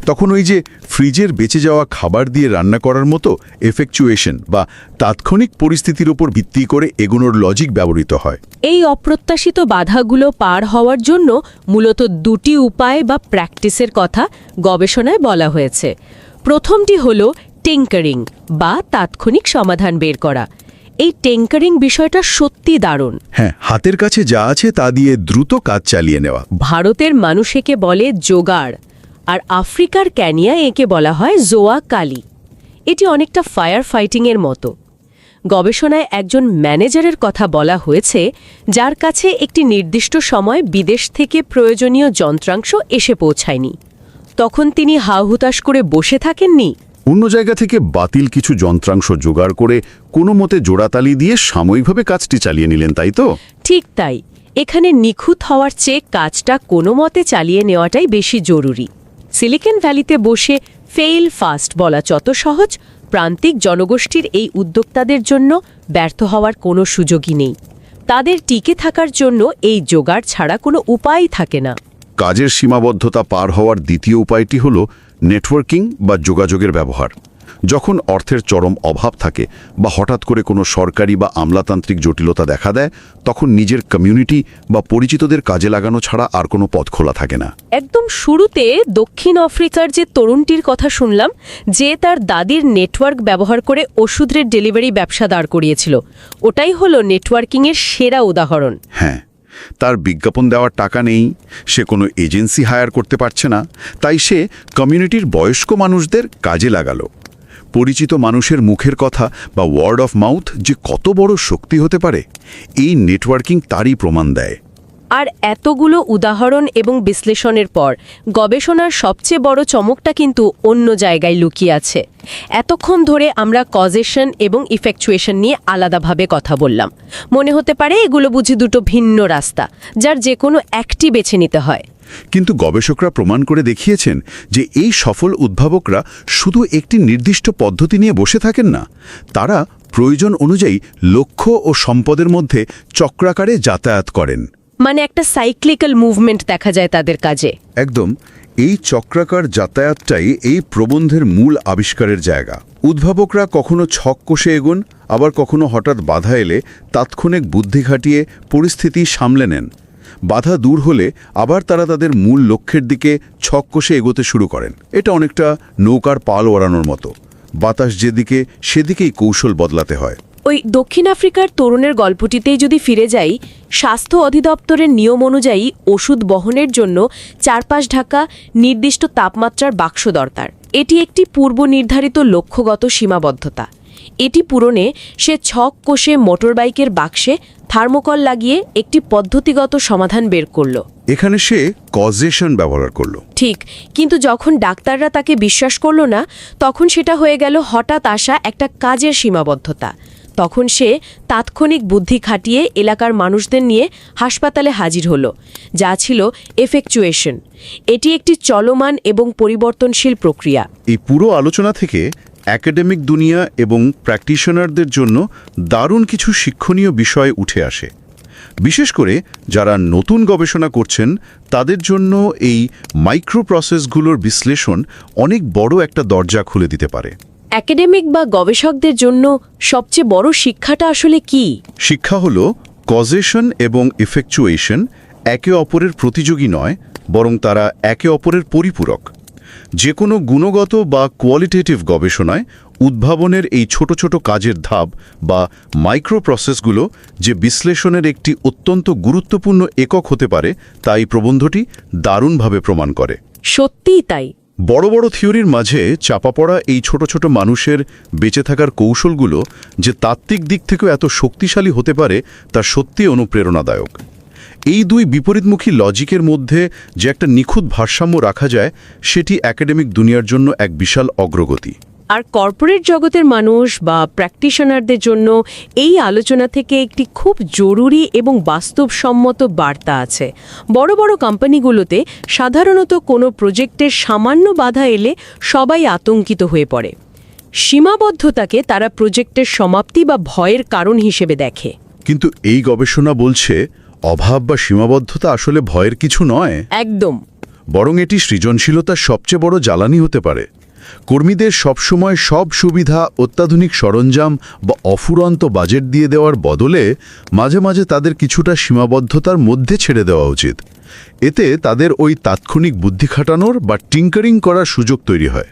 তখন ওই যে ফ্রিজের বেঁচে যাওয়া খাবার দিয়ে রান্না করার মতো এফেকচুয়েশন বা তাৎক্ষণিক পরিস্থিতির উপর ভিত্তি করে এগোনোর লজিক ব্যবহৃত হয়। এই অপ্রত্যাশিত বাধাগুলো পার হওয়ার জন্য মূলত 2টি উপায় বা প্র্যাকটিসের কথা গবেষণায় বলা হয়েছে। প্রথমটি হল টিঙ্কারিং বা তাৎক্ষণিক সমাধান বের করা। এই টিঙ্কারিং বিষয়টা সত্যি দারুণ। হ্যাঁ, হাতের কাছে যা আছে তা দিয়ে দ্রুত কাজ চালিয়ে নেওয়া। ভারতের মানুষ একে বলে জোগাড়, আর আফ্রিকার ক্যানিয়া একে বলা হয় জোয়া কালি। এটি অনেকটা ফায়ার ফাইটিংয়ের মতো। গবেষণায় একজন ম্যানেজারের কথা বলা হয়েছে, যার কাছে একটি নির্দিষ্ট সময় বিদেশ থেকে প্রয়োজনীয় যন্ত্রাংশ এসে পৌঁছায়নি। তখন তিনি হাহুতাশ করে বসে থাকেননি। অন্য জায়গা থেকে বাতিল কিছু যন্ত্রাংশ জোগাড় করে কোনো মতে জোড়াতালি দিয়ে সাময়িকভাবে কাজটি চালিয়ে নিলেন, তাই তো? ঠিক তাই। এখানে নিখুঁত হওয়ার চেয়ে কাজটা কোনো মতে চালিয়ে নেওয়াটাই বেশি জরুরি। সিলিকন ভ্যালিতে বসে ফেইল ফাস্ট বলা যত সহজ, প্রান্তিক জনগোষ্ঠীর এই উদ্যোক্তাদের জন্য ব্যর্থ হওয়ার কোনো সুযোগই নেই। তাদের টিকে থাকার জন্য এই জোগাড় ছাড়া কোনো উপায়ই থাকে না। কাজের সীমাবদ্ধতা পার হওয়ার দ্বিতীয় উপায়টি হল নেটওয়ার্কিং বা যোগাযোগের ব্যবহার। যখন অর্থের চরম অভাব থাকে বা হঠাৎ করে কোনো সরকারি বা আমলাতান্ত্রিক জটিলতা দেখা দেয়, তখন নিজের কমিউনিটি বা পরিচিতদের কাজে লাগানো ছাড়া আর কোনো পথ খোলা থাকে না। একদম শুরুতে দক্ষিণ আফ্রিকার যে তরুণটির কথা শুনলাম, যে তার দাদির নেটওয়ার্ক ব্যবহার করে ওষুধের ডেলিভারি ব্যবসা দাঁড় করিয়েছিল, ওটাই হলো নেটওয়ার্কিংয়ের সেরা উদাহরণ। হ্যাঁ, তার বিজ্ঞাপন দেওয়ার টাকা নেই, সে কোনো এজেন্সি হায়ার করতে পারছে না, তাই সে কমিউনিটির বয়স্ক মানুষদের কাজে লাগালো। পরিচিত মানুষের মুখের কথা বা ওয়ার্ড অফ মাউথ যে কত বড় শক্তি হতে পারে, এই নেটওয়ার্কিং তারই প্রমাণ দেয়। আর এতগুলো উদাহরণ এবং বিশ্লেষণের পর গবেষণার সবচেয়ে বড় চমকটা কিন্তু অন্য জায়গায় লুকিয়ে আছে। এতক্ষণ ধরে আমরা কজেশন এবং ইফেকচুয়েশন নিয়ে আলাদাভাবে কথা বললাম। মনে হতে পারে এগুলো বুঝি দুটো ভিন্ন রাস্তা, যার যে কোনো একটি বেছে নিতে হয়। কিন্তু গবেষকরা প্রমাণ করে দেখিয়েছেন যে এই সফল উদ্ভাবকরা শুধু একটি নির্দিষ্ট পদ্ধতি নিয়ে বসে থাকেন না, তারা প্রয়োজন অনুযায়ী লক্ষ্য ও সম্পদের মধ্যে চক্রাকারে যাতায়াত করেন। মানে একটা সাইক্লিক্যাল মুভমেন্ট দেখা যায় তাদের কাজে। একদম। এই চক্রাকার যাতায়াতটাই এই প্রবন্ধের মূল আবিষ্কারের জায়গা। উদ্ভাবকরা কখনো ছক কষে এগোন, আবার কখনো হঠাৎ বাধা এলে তাৎক্ষণিক বুদ্ধি খাটিয়ে পরিস্থিতি সামলে নেন। বাধা দূর হলে আবার তারা তাদের মূল লক্ষ্যের দিকে ছক কষে এগোতে শুরু করেন। এটা অনেকটা নৌকার পাল ওড়ানোর মতো। বাতাস যেদিকে সেদিকেই কৌশল বদলাতে হয়। ওই দক্ষিণ আফ্রিকার তরুণের গল্পটিতেই যদি ফিরে যাই, স্বাস্থ্য অধিদপ্তরের নিয়ম অনুযায়ী ওষুধ বহনের জন্য 4-5 ঢাকা নির্দিষ্ট তাপমাত্রার বাক্স দরকার। এটি একটি পূর্ব নির্ধারিত লক্ষ্যগত সীমাবদ্ধতা। এটি পূরণে সে ছক কষে মোটরবাইকের বাক্সে থার্মোকল লাগিয়ে একটি পদ্ধতিগত সমাধান বের করল। এখানে সে কজেশন ব্যবহার করলো। ঠিক, কিন্তু যখন ডাক্তাররা তাকে বিশ্বাস করল না, তখন সেটা হয়ে গেল হঠাৎ আসা একটা কাজের সীমাবদ্ধতা। তখন সে তাৎক্ষণিক বুদ্ধি খাটিয়ে এলাকার মানুষদের নিয়ে হাসপাতালে হাজির হলো, যা ছিল এফেকচুয়েশন। এটি একটি চলমান এবং পরিবর্তনশীল প্রক্রিয়া। এই পুরো আলোচনা থেকে একাডেমিক দুনিয়া এবং প্র্যাকটিশনারদের জন্য দারুণ কিছু শিক্ষণীয় বিষয় উঠে আসে। বিশেষ করে যারা নতুন গবেষণা করছেন তাদের জন্য এই মাইক্রো প্রসেসগুলোর বিশ্লেষণ অনেক বড় একটা দরজা খুলে দিতে পারে। একাডেমিক বা গবেষকদের জন্য সবচেয়ে বড় শিক্ষাটা আসলে কি? শিক্ষা হল কজেশন এবং ইফেকচুয়েশন একে অপরের প্রতিযোগী নয়, বরং তারা একে অপরের পরিপূরক। যে কোনো গুণগত বা কোয়ালিটেটিভ গবেষণায় উদ্ভাবনের এই ছোট ছোট কাজের ধাপ বা মাইক্রো প্রসেসগুলো যে বিশ্লেষণের একটি অত্যন্ত গুরুত্বপূর্ণ একক হতে পারে তা এই প্রবন্ধটি দারুণভাবে প্রমাণ করে। সত্যিই তাই। বড় বড় থিওরির মাঝে চাপা পড়া এই ছোট ছোট মানুষের বেঁচে থাকার কৌশলগুলো যে তাত্ত্বিক দিক থেকেও এত শক্তিশালী হতে পারে তা সত্যি অনুপ্রেরণাদায়ক। এই দুই বিপরীতমুখী লজিকের মধ্যে যে একটা নিখুঁত ভারসাম্য রাখা যায় সেটি একাডেমিক দুনিয়ার জন্য এক বিশাল অগ্রগতি। আর কর্পোরেট জগতের মানুষ বা প্র্যাকটিশনারদের জন্য এই আলোচনা থেকে একটি খুব জরুরি এবং বাস্তবসম্মত বার্তা আছে। বড় বড় কোম্পানিগুলোতে সাধারণত কোনো প্রজেক্টের সামান্য বাধা এলে সবাই আতঙ্কিত হয়ে পড়ে। সীমাবদ্ধতাকে তারা প্রজেক্টের সমাপ্তি বা ভয়ের কারণ হিসেবে দেখে। কিন্তু এই গবেষণা বলছে অভাব বা সীমাবদ্ধতা আসলে ভয়ের কিছু নয়। একদম। বরং এটি সৃজনশীলতার সবচেয়ে বড় জ্বালানি হতে পারে। কর্মীদের সবসময় সব সুবিধা, অত্যাধুনিক সরঞ্জাম বা অফুরন্ত বাজেট দিয়ে দেওয়ার বদলে মাঝে মাঝে তাদের কিছুটা সীমাবদ্ধতার মধ্যে ছেড়ে দেওয়া উচিত। এতে তাদের ওই তাৎক্ষণিক বুদ্ধি খাটানোর বা টিঙ্কারিং করার সুযোগ তৈরি হয়।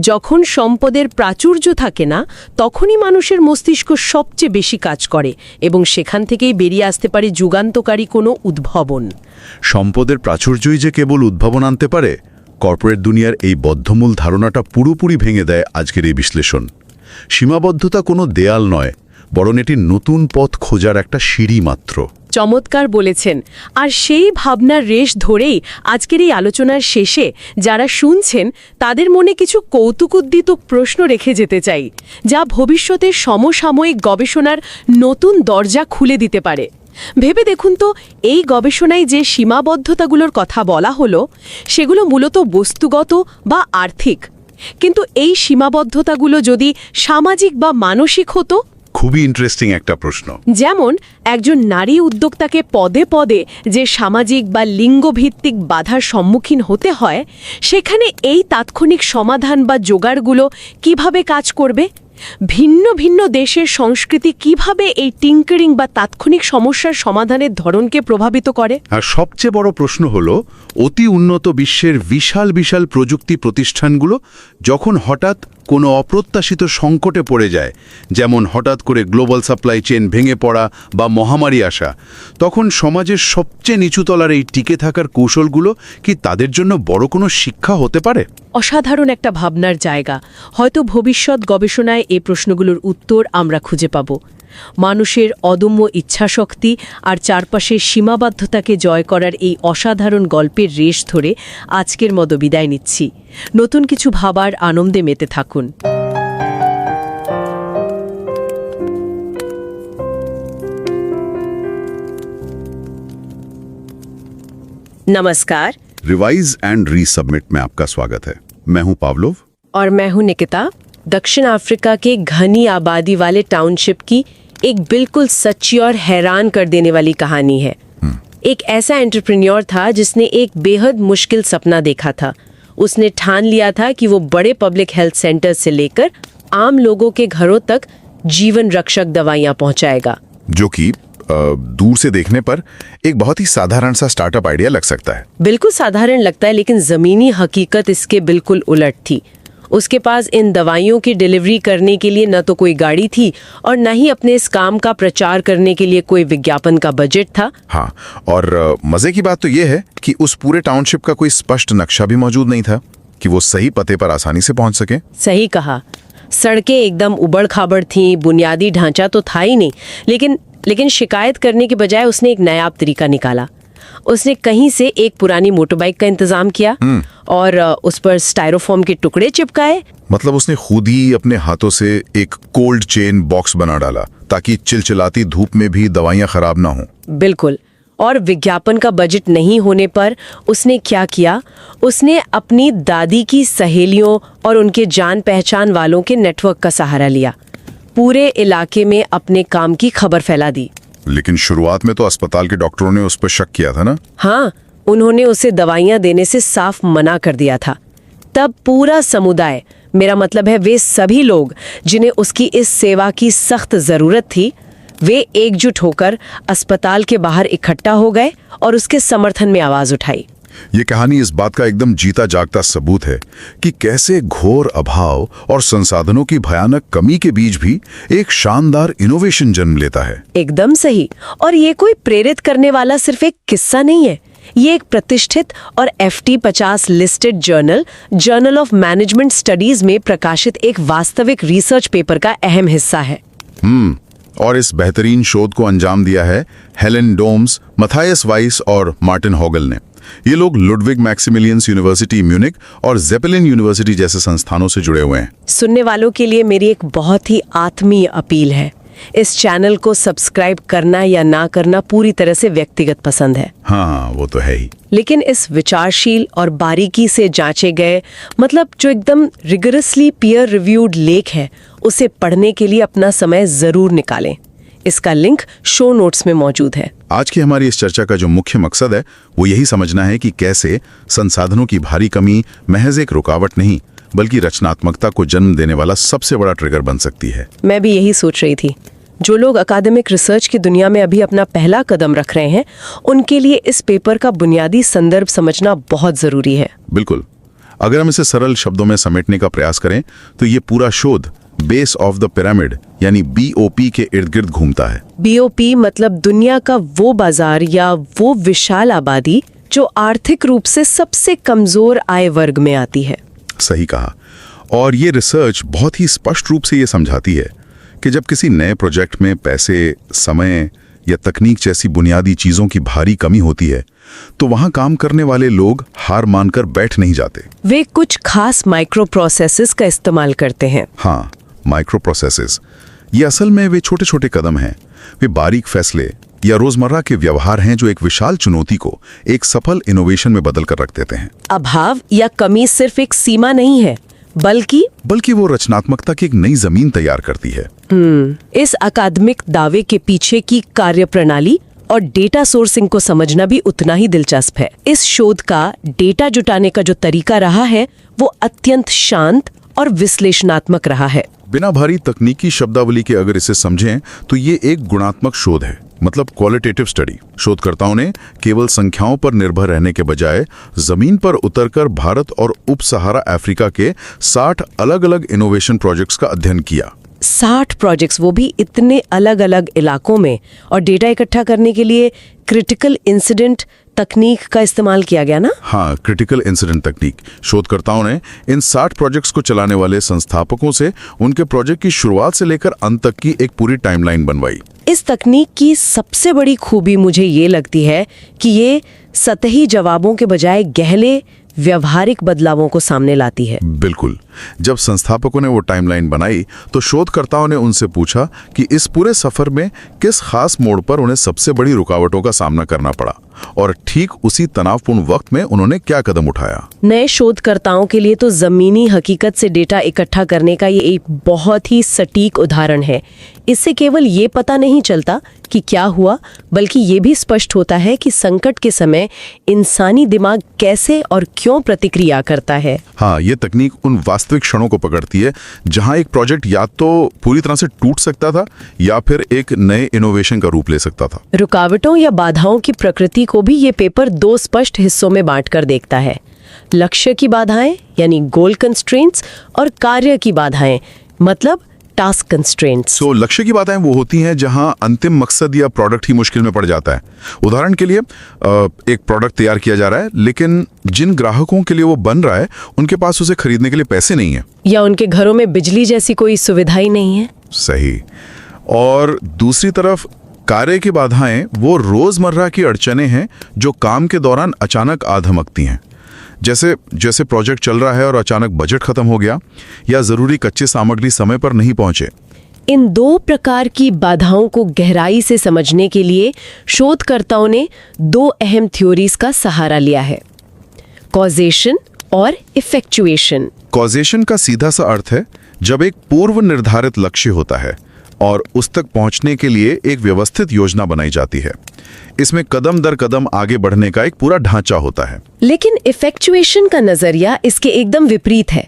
যখন সম্পদের প্রাচুর্য থাকে না, তখনই মানুষের মস্তিষ্ক সবচেয়ে বেশি কাজ করে এবং সেখান থেকেই বেরিয়ে আসতে পারে যুগান্তকারী কোনো উদ্ভাবন। সম্পদের প্রাচুর্যই যে কেবল উদ্ভাবন আনতে পারে, কর্পোরেট দুনিয়ার এই বদ্ধমূল ধারণাটা পুরোপুরি ভেঙে দেয় আজকের এই বিশ্লেষণ। সীমাবদ্ধতা কোনো দেয়াল নয়, বরং এটি নতুন পথ খোঁজার একটা সিঁড়ি মাত্র। চমৎকার বলেছেন। আর সেই ভাবনার রেশ ধরেই আজকের এই আলোচনার শেষে যারা শুনছেন তাদের মনে কিছু কৌতুকোদ্দীত প্রশ্ন রেখে যেতে চাই, যা ভবিষ্যতে সমসাময়িক গবেষণার নতুন দরজা খুলে দিতে পারে। ভেবে দেখুন তো, এই গবেষণায় যে সীমাবদ্ধতাগুলোর কথা বলা হলো সেগুলো মূলত বস্তুগত বা আর্থিক, কিন্তু এই সীমাবদ্ধতাগুলো যদি সামাজিক বা মানসিক হতো? খুবই ইন্টারেস্টিং একটা প্রশ্ন। যেমন একজন নারী উদ্যোক্তাকে পদে পদে যে সামাজিক বা লিঙ্গভিত্তিক বাধার সম্মুখীন হতে হয়, সেখানে এই তাৎক্ষণিক সমাধান বা জোগাড়গুলো কিভাবে কাজ করবে? ভিন্ন ভিন্ন দেশের সংস্কৃতি কিভাবে এই টিঙ্কারিং বা তাৎক্ষণিক সমস্যার সমাধানের ধরনকে প্রভাবিত করে? আর সবচেয়ে বড় প্রশ্ন হলো, অতি উন্নত বিশ্বের বিশাল বিশাল প্রযুক্তি প্রতিষ্ঠানগুলো যখন হঠাৎ কোনো অপ্রত্যাশিত সংকটে পড়ে যায়, যেমন হঠাৎ করে গ্লোবাল সাপ্লাই চেইন ভেঙে পড়া বা মহামারী আসা, তখন সমাজের সবচেয়ে নিচুতলার এই টিকে থাকার কৌশলগুলো কি তাদের জন্য বড় কোনো শিক্ষা হতে পারে? অসাধারণ একটা ভাবনার জায়গা। হয়তো ভবিষ্যৎ গবেষণায় এই প্রশ্নগুলোর উত্তর আমরা খুঁজে পাব। মানুষের অদম্য ইচ্ছাশক্তি আর চারপাশের সীমাবদ্ধতাকে জয় করার এই অসাধারণ গল্পের রেশ ধরে আজকের মতো বিদায় নিচ্ছি। নতুন কিছু ভাবার আনন্দে মেতে থাকুন। नमस्कार। रिवाइज एंड रीसबमिट में आपका स्वागत है। मैं हूं पावलोव और मैं हूं निकिता। दक्षिण अफ्रीका के घनी आबादी वाले टाउनशिप की एक बिल्कुल सच्ची और हैरान कर देने वाली कहानी है। एक ऐसा एंटरप्रेन्योर था जिसने एक बेहद मुश्किल सपना देखा था। उसने ठान लिया था कि वो बड़े पब्लिक हेल्थ सेंटर से लेकर आम लोगों के घरों तक जीवन रक्षक दवाइयां पहुंचाएगा। जो कि दूर से देखने पर एक बहुत ही साधारण सा स्टार्टअप आइडिया लग सकता है। बिल्कुल साधारण लगता है, लेकिन जमीनी हकीकत इसके बिल्कुल उलट थी। उसके पास इन दवाइयों की डिलीवरी करने के लिए न तो कोई गाड़ी थी और न ही अपने इस काम का प्रचार करने के लिए कोई विज्ञापन का बजट था। हाँ, और मजे की बात तो ये है कि उस पूरे टाउनशिप का कोई स्पष्ट नक्शा भी मौजूद नहीं था कि वो सही पते पर आसानी से पहुंच सके। सही कहा। सड़कें एकदम उबड़ खाबड़ थीं, बुनियादी ढांचा तो था ही नहीं, लेकिन शिकायत करने के बजाय उसने एक नायाब तरीका निकाला। उसने कहीं से एक पुरानी मोटरबाइक का इंतजाम किया और उस पर स्टायरोफोम के टुकड़े चिपकाए। मतलब उसने खुद ही अपने हाथों से एक कोल्ड चेन बॉक्स बना डाला ताकि चिलचिलाती धूप में भी दवाइयां खराब ना हों। बिल्कुल। और विज्ञापन का बजट नहीं होने पर उसने क्या किया? उसने अपनी दादी की सहेलियों और उनके जान पहचान वालों के नेटवर्क का सहारा लिया। पूरे इलाके में अपने काम की खबर फैला दी। लेकिन शुरुआत में तो अस्पताल के डॉक्टरों ने उस पर शक किया था ना। हाँ, उन्होंने उसे दवाइयां देने से साफ मना कर दिया था। तब पूरा समुदाय, मेरा मतलब है वे सभी लोग जिन्हें उसकी इस सेवा की सख्त जरूरत थी, वे एकजुट होकर अस्पताल के बाहर इकट्ठा हो गए और उसके समर्थन में आवाज उठाई। ये कहानी इस बात का एकदम जीता जागता सबूत है कि कैसे घोर अभाव और संसाधनों की भयानक कमी के बीच भी एक शानदार इनोवेशन जन्म लेता है। एकदम सही। और ये कोई प्रेरित करने वाला सिर्फ एक किस्सा नहीं है, ये एक प्रतिष्ठित और FT50 listed journal of management studies में प्रकाशित एक वास्तविक रिसर्च पेपर का अहम हिस्सा है। और इस बेहतरीन शोध को अंजाम दिया है हेलेन डोम्स, मथायस वाइस और मार्टिन हॉगल ने। ये लोग लुडविग मैक्सिमिलियंस यूनिवर्सिटी म्यूनिक और जेपेलिन यूनिवर्सिटी जैसे संस्थानों से जुड़े हुए हैं। सुनने वालों के लिए मेरी एक बहुत ही आत्मीय अपील है, इस चैनल को सब्सक्राइब करना या ना करना पूरी तरह से व्यक्तिगत पसंद है। हाँ, वो तो है ही। लेकिन इस विचारशील और बारीकी से जांचे गए, मतलब जो एकदम रिगरसली पीयर रिव्यूड लेख है, उसे पढ़ने के लिए अपना समय जरूर निकालें। इसका लिंक शो नोट्स में मौजूद है। आज की हमारी इस चर्चा का जो मुख्य मकसद है वो यही समझना है कि कैसे संसाधनों की भारी कमी महज एक रुकावट नहीं बल्कि रचनात्मकता को जन्म देने वाला सबसे बड़ा ट्रिगर बन सकती है। मैं भी यही सोच रही थी। जो लोग अकादमिक रिसर्च की दुनिया में अभी अपना पहला कदम रख रहे हैं, उनके लिए इस पेपर का बुनियादी संदर्भ समझना बहुत जरूरी है। बिल्कुल। अगर हम इसे सरल शब्दों में समेटने का प्रयास करें तो ये पूरा शोध बेस ऑफ द पिरामिड यानी BOP के इर्द गिर्द घूमता है। BOP मतलब दुनिया का वो बाजार या वो विशाल आबादी जो आर्थिक रूप से सबसे कमजोर आय वर्ग में आती है। सही कहा। और ये रिसर्च बहुत ही स्पष्ट रूप से ये समझाती है कि जब किसी नए प्रोजेक्ट में पैसे, समय या तकनीक जैसी बुनियादी चीजों की भारी कमी होती है तो वहां काम करने वाले लोग हार मानकर बैठ नहीं जाते। वे कुछ खास माइक्रो प्रोसेसेस का इस्तेमाल करते हैं। हाँ, माइक्रो प्रोसेसेस। ये असल में वे छोटे छोटे कदम हैं, वे बारीक फैसले या रोजमर्रा के व्यवहार हैं जो एक विशाल चुनौती को एक सफल इनोवेशन में बदल कर रख देते हैं। अभाव या कमी सिर्फ एक सीमा नहीं है, बल्कि वो रचनात्मकता की एक नई जमीन तैयार करती है। इस अकादमिक दावे के पीछे की कार्यप्रणाली और डेटा सोर्सिंग को समझना भी उतना ही दिलचस्प है। इस शोध का डेटा जुटाने का जो तरीका रहा है वो अत्यंत शांत और विश्लेषणात्मक रहा है। बिना भारी तकनीकी शब्दावली के अगर इसे समझें तो ये एक गुणात्मक शोध है, मतलब क्वालिटेटिव स्टडी। शोधकर्ताओं ने केवल संख्याओं पर निर्भर रहने के बजाय जमीन पर उतरकर भारत और उप सहारा अफ्रीका के 60 अलग-अलग इनोवेशन प्रोजेक्ट्स का अध्ययन किया। 60 प्रोजेक्ट्स, वो भी इतने अलग अलग इलाकों में। और डेटा इकट्ठा करने के लिए क्रिटिकल इंसिडेंट तकनीक का इस्तेमाल किया गया ना? हाँ, क्रिटिकल इंसिडेंट तकनीक। शोधकर्ताओं ने इन 60 प्रोजेक्ट्स को चलाने वाले संस्थापकों से उनके प्रोजेक्ट की शुरुआत से लेकर अंत तक की एक पूरी टाइमलाइन बनवाई। इस तकनीक की सबसे बड़ी खूबी मुझे ये लगती है कि ये सतही जवाबों के बजाय गहरे व्यवहारिक बदलावों को सामने लाती है। बिल्कुल। जब संस्थापकों ने वो टाइमलाइन बनाई तो शोधकर्ताओं ने उनसे पूछा कि इस पूरे सफर में किस खास मोड़ पर उन्हें सबसे बड़ी रुकावटों का सामना करना पड़ा और ठीक उसी तनावपूर्ण वक्त में उन्होंने क्या कदम उठाया। नए शोधकर्ताओं के लिए तो जमीनी हकीकत से डेटा इकट्ठा करने का ये एक बहुत ही सटीक उदाहरण है। इससे केवल ये पता नहीं चलता कि क्या हुआ, बल्कि ये भी स्पष्ट होता है कि संकट के समय इंसानी दिमाग कैसे और क्यों प्रतिक्रिया करता है। हाँ, ये तकनीक उन वास्तविक क्षणों को पकड़ती है जहां एक प्रोजेक्ट या तो पूरी तरह से टूट सकता था या फिर एक नए इनोवेशन का रूप ले सकता था। रुकावटों या बाधाओं की प्रकृति को भी ये पेपर 2 स्पष्ट हिस्सों में बांटकर देखता है। लक्ष्य की बाधाएं यानी गोल कंस्ट्रेंट्स और कार्य की बाधाएं मतलब टास्क कंस्ट्रेंट्स। तो लक्ष्य की बातें वो होती हैं जहां अंतिम मकसद या प्रोडक्ट ही मुश्किल में पड़ जाता है। उदाहरण के लिए एक प्रोडक्ट तैयार किया जा रहा है लेकिन जिन ग्राहकों के लिए वो बन रहा है उनके पास उसे खरीदने के लिए पैसे नहीं है, या उनके घरों में बिजली जैसी कोई सुविधा ही नहीं है। सही। और दूसरी तरफ कार्य की बाधाएं वो रोजमर्रा की अड़चनें हैं जो काम के दौरान अचानक आ धमकती हैं। जैसे प्रोजेक्ट चल रहा है और अचानक बजट खत्म हो गया या जरूरी कच्चे सामग्री समय पर नहीं पहुंचे। इन 2 प्रकार की बाधाओं को गहराई से समझने के लिए शोधकर्ताओं ने 2 अहम थ्योरीज का सहारा लिया है, कॉजेशन और इफेक्चुएशन। कॉजेशन का सीधा सा अर्थ है जब एक पूर्व निर्धारित लक्ष्य होता है, और उस तक पहुंचने के लिए एक व्यवस्थित योजना बनाई जाती है। इसमें कदम दर कदम आगे बढ़ने का एक पूरा ढांचा होता है। लेकिन इफेक्चुएशन का नजरिया इसके एकदम विपरीत है।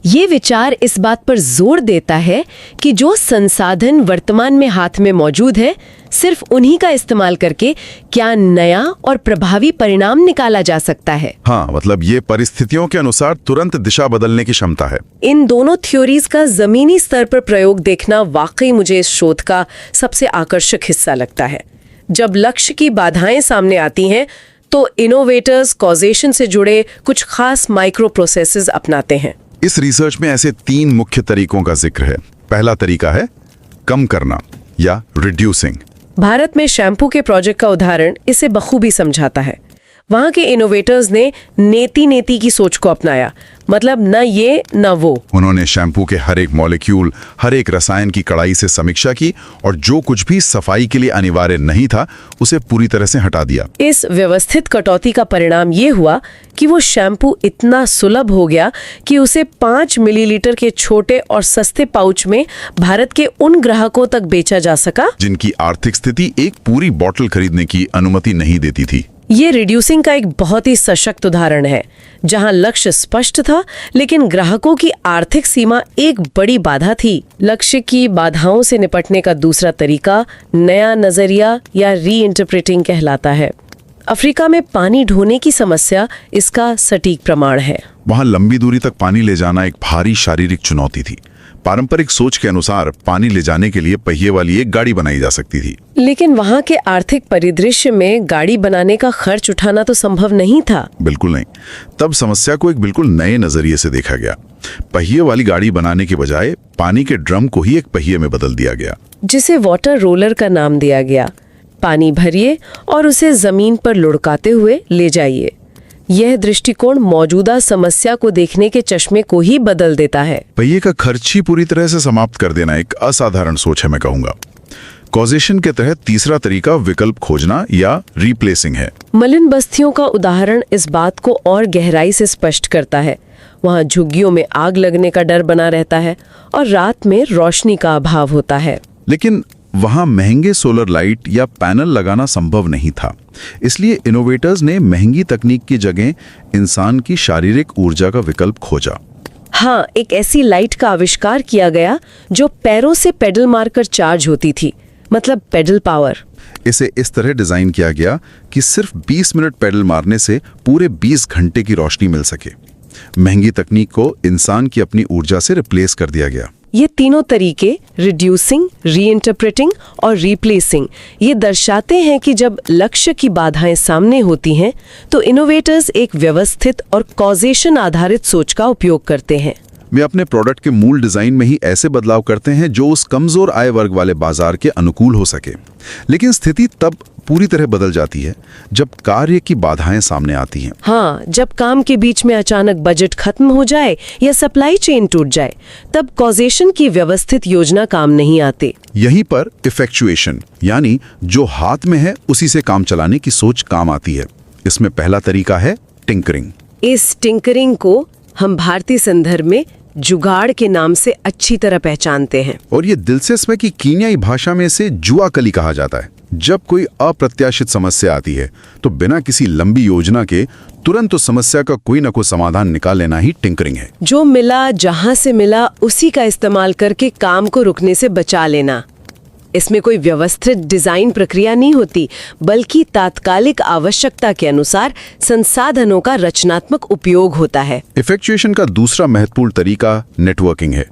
ये विचार इस बात पर जोर देता है कि जो संसाधन वर्तमान में हाथ में मौजूद है, सिर्फ उन्हीं का इस्तेमाल करके क्या नया और प्रभावी परिणाम निकाला जा सकता है। हाँ, मतलब ये परिस्थितियों के अनुसार तुरंत दिशा बदलने की क्षमता है। इन दोनों थ्योरीज का जमीनी स्तर पर प्रयोग देखना वाकई मुझे इस शोध का सबसे आकर्षक हिस्सा लगता है। जब लक्ष्य की बाधाएं सामने आती हैं, तो इनोवेटर्स कॉजेशन से जुड़े कुछ खास माइक्रो प्रोसेसेस अपनाते हैं। इस रिसर्च में ऐसे 3 मुख्य तरीकों का जिक्र है। पहला तरीका है कम करना या रिड्यूसिंग। भारत में शैम्पू के प्रोजेक्ट का उदाहरण इसे बखूबी समझाता है। वहां के इनोवेटर्स ने नेति की सोच को अपनाया, मतलब न ये न वो। उन्होंने शैम्पू के हर एक मॉलिक्यूल, हर एक रसायन की कड़ाई से समीक्षा की और जो कुछ भी सफाई के लिए अनिवार्य नहीं था उसे पूरी तरह से हटा दिया। इस व्यवस्थित कटौती का परिणाम ये हुआ कि वो शैम्पू इतना सुलभ हो गया कि उसे 5 मिलीलीटर के छोटे और सस्ते पाउच में भारत के उन ग्राहकों तक बेचा जा सका जिनकी आर्थिक स्थिति एक पूरी बोतल खरीदने की अनुमति नहीं देती थी। ये रिड्यूसिंग का एक बहुत ही सशक्त उदाहरण है, जहां लक्ष्य स्पष्ट था लेकिन ग्राहकों की आर्थिक सीमा एक बड़ी बाधा थी। लक्ष्य की बाधाओं से निपटने का दूसरा तरीका नया नजरिया या रीइंटरप्रेटिंग कहलाता है। अफ्रीका में पानी ढोने की समस्या इसका सटीक प्रमाण है। वहां लंबी दूरी तक पानी ले जाना एक भारी शारीरिक चुनौती थी। पारंपरिक सोच के अनुसार पानी ले जाने के लिए पहिए वाली एक गाड़ी बनाई जा सकती थी, लेकिन वहां के आर्थिक परिदृश्य में गाड़ी बनाने का खर्च उठाना तो संभव नहीं था। बिल्कुल नहीं। तब समस्या को एक बिल्कुल नए नजरिए से देखा गया। पहिए वाली गाड़ी बनाने के बजाय पानी के ड्रम को ही एक पहिए में बदल दिया गया, जिसे वाटर रोलर का नाम दिया गया। पानी भरिए और उसे जमीन पर लुढ़काते हुए ले जाइए। यह दृष्टिकोण मौजूदा समस्या को देखने के चश्मे को ही बदल देता है। पहिए का खर्च ही पूरी तरह से समाप्त कर देना एक असाधारण सोच है, मैं कहूंगा। कॉजेशन के तहत तीसरा तरीका विकल्प खोजना या रिप्लेसिंग है। मलिन बस्तियों का उदाहरण इस बात को और गहराई से स्पष्ट करता है। वहां झुग्गियों में आग लगने का डर बना रहता है और रात में रोशनी का अभाव होता है। लेकिन वहां महंगे सोलर लाइट या पैनल लगाना संभव नहीं था, इसलिए इनोवेटर्स ने महंगी तकनीक की जगह इंसान की शारीरिक ऊर्जा का विकल्प खोजा। हाँ, एक ऐसी लाइट का आविष्कार किया गया जो पैरों से पेडल मारकर चार्ज होती थी, मतलब पेडल पावर। इसे इस तरह डिजाइन किया गया कि सिर्फ 20 मिनट पेडल मारने से पूरे 20 घंटे की रोशनी मिल सके। महंगी तकनीक को इंसान की अपनी ऊर्जा से रिप्लेस कर दिया गया। ये तीनों तरीके रिड्यूसिंग, रीइंटरप्रेटिंग और रिप्लेसिंग ये दर्शाते हैं कि जब लक्ष्य की बाधाएं सामने होती हैं तो इनोवेटर्स एक व्यवस्थित और कॉजेशन आधारित सोच का उपयोग करते हैं। वे अपने प्रोडक्ट के मूल डिजाइन में ही ऐसे बदलाव करते हैं जो उस कमजोर आय वर्ग वाले बाजार के अनुकूल हो सके। लेकिन स्थिति तब पूरी तरह बदल जाती है जब कार्य की बाधाएं सामने आती हैं। हाँ, जब काम के बीच में अचानक बजट खत्म हो जाए या सप्लाई चेन टूट जाए, तब कॉजेशन की व्यवस्थित योजना काम नहीं आती। यहीं पर इफेक्चुएशन यानी जो हाथ में है उसी से काम चलाने की सोच काम आती है। इसमें पहला तरीका है टिंकरिंग। इस टिंकरिंग को हम भारतीय संदर्भ में जुगाड़ के नाम से अच्छी तरह पहचानते हैं। और ये दिलचस्प है कि कीनियाई भाषा में इसे जुआकली कहा जाता है। जब कोई अप्रत्याशित समस्या आती है तो बिना किसी लंबी योजना के तुरंत उस समस्या का कोई न कोई समाधान निकाल लेना ही टिंकरिंग है। जो मिला, जहां से मिला, उसी का इस्तेमाल करके काम को रुकने से बचा लेना। इसमें कोई व्यवस्थित डिजाइन प्रक्रिया नहीं होती, बल्कि तात्कालिक आवश्यकता के अनुसार संसाधनों का रचनात्मक उपयोग होता है। इफेक्चुएशन का दूसरा महत्वपूर्ण तरीका नेटवर्किंग है।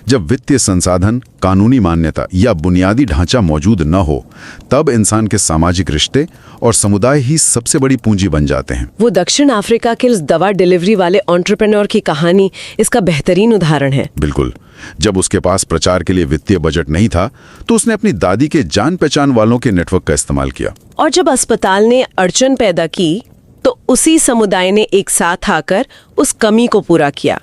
जब वित्तीय संसाधन, कानूनी मान्यता या बुनियादी ढांचा मौजूद न हो, तब इंसान के सामाजिक रिश्ते और समुदाय ही सबसे बड़ी पूंजी बन जाते हैं। वो दक्षिण अफ्रीका के उस दवा डिलीवरी वाले एंटरप्रेन्योर की कहानी इसका बेहतरीन उदाहरण है। बिल्कुल। जब उसके पास प्रचार के लिए वित्तीय बजट नहीं था तो उसने अपनी दादी के जान पहचान वालों के नेटवर्क का इस्तेमाल किया। और जब अस्पताल ने अड़चन पैदा की तो उसी समुदाय ने एक साथ आकर उस कमी को पूरा किया।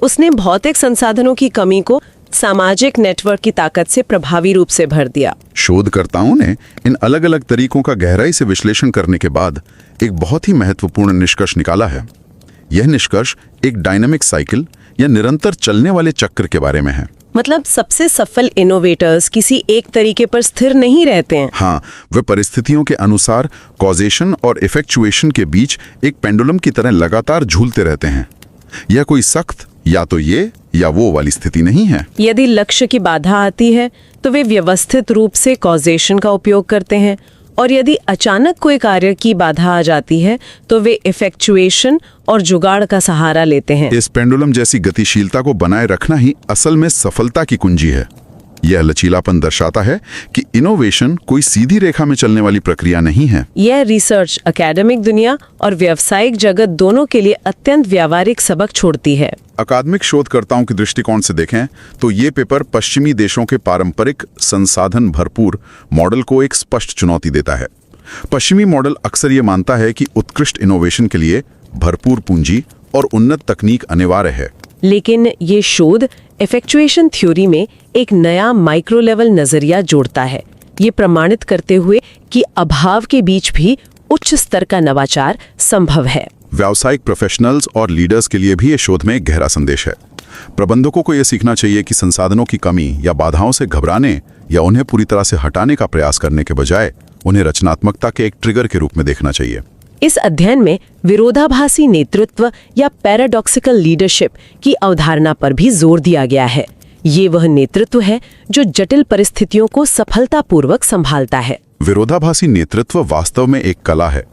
उसने भौतिक संसाधनों की कमी को सामाजिक नेटवर्क की ताकत से प्रभावी रूप से भर दिया। शोधकर्ताओं ने इन अलग अलग तरीकों का गहराई से विश्लेषण करने के बाद एक बहुत ही महत्वपूर्ण निष्कर्ष निकाला है। यह निष्कर्ष एक डायनामिक साइकिल या निरंतर चलने वाले चक्र के बारे में है। मतलब सबसे सफल इनोवेटर्स किसी एक तरीके पर स्थिर नहीं रहते हैं। हाँ, वे परिस्थितियों के अनुसार कॉजेशन और इफेक्चुएशन के बीच एक पेंडुलम की तरह लगातार झूलते रहते हैं। यह कोई सख्त या तो ये या वो वाली स्थिति नहीं है। यदि लक्ष्य की बाधा आती है तो वे व्यवस्थित रूप से कॉजेशन का उपयोग करते हैं, और यदि अचानक कोई कार्य की बाधा आ जाती है तो वे इफेक्चुएशन और जुगाड़ का सहारा लेते हैं। इस पेंडुलम जैसी गतिशीलता को बनाए रखना ही असल में सफलता की कुंजी है। यह लचीलापन दर्शाता है कि इनोवेशन कोई सीधी रेखा में चलने वाली प्रक्रिया नहीं है। यह रिसर्च अकेडमिक दुनिया और व्यावसायिक जगत दोनों के लिए अत्यंत व्यावहारिक सबक छोड़ती है। अकादमिक शोधकर्ताओं के दृष्टिकोण से देखें तो ये पेपर पश्चिमी देशों के पारंपरिक संसाधन भरपूर मॉडल को एक स्पष्ट चुनौती देता है। पश्चिमी मॉडल अक्सर ये मानता है कि उत्कृष्ट इनोवेशन के लिए भरपूर पूंजी और उन्नत तकनीक अनिवार्य है, लेकिन ये शोध इफेक्चुएशन थ्योरी में एक नया माइक्रो लेवल नजरिया जोड़ता है, ये प्रमाणित करते हुए कि अभाव के बीच भी उच्च स्तर का नवाचार संभव है। व्यावसायिक प्रोफेशनल्स और लीडर्स के लिए भी ये शोध में एक गहरा संदेश है। प्रबंधकों को यह सीखना चाहिए कि संसाधनों की कमी या बाधाओं से घबराने या उन्हें पूरी तरह से हटाने का प्रयास करने के बजाय उन्हें रचनात्मकता के एक ट्रिगर के रूप में देखना चाहिए। इस अध्ययन में विरोधाभासी नेतृत्व या पैराडॉक्सिकल लीडरशिप की अवधारणा पर भी जोर दिया गया है। ये वह नेतृत्व है जो जटिल परिस्थितियों को सफलतापूर्वक संभालता है। विरोधाभासी नेतृत्व वास्तव में एक कला है।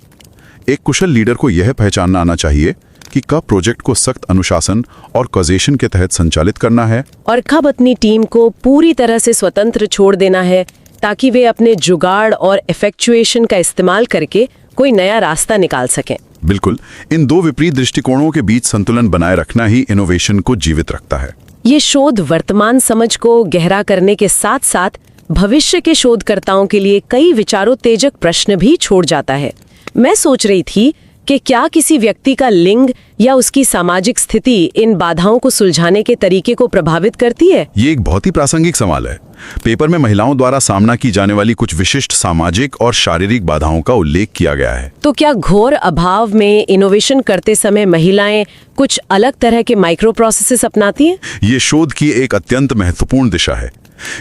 एक कुशल लीडर को यह पहचानना आना चाहिए कि कब प्रोजेक्ट को सख्त अनुशासन और कॉजेशन के तहत संचालित करना है और कब अपनी टीम को पूरी तरह से स्वतंत्र छोड़ देना है, ताकि वे अपने जुगाड़ और इफेक्चुएशन का इस्तेमाल करके कोई नया रास्ता निकाल सकें। बिल्कुल, इन दो विपरीत दृष्टिकोणों के बीच संतुलन बनाए रखना ही इनोवेशन को जीवित रखता है। ये शोध वर्तमान समझ को गहरा करने के साथ साथ भविष्य के शोधकर्ताओं के लिए कई विचारोत्तेजक प्रश्न भी छोड़ जाता है। मैं सोच रही थी कि क्या किसी व्यक्ति का लिंग या उसकी सामाजिक स्थिति इन बाधाओं को सुलझाने के तरीके को प्रभावित करती है? ये एक बहुत ही प्रासंगिक सवाल है। पेपर में महिलाओं द्वारा सामना की जाने वाली कुछ विशिष्ट सामाजिक और शारीरिक बाधाओं का उल्लेख किया गया है। तो क्या घोर अभाव में इनोवेशन करते समय महिलाएं कुछ अलग तरह के माइक्रो प्रोसेसेस अपनाती हैं? ये शोध की एक अत्यंत महत्वपूर्ण दिशा है।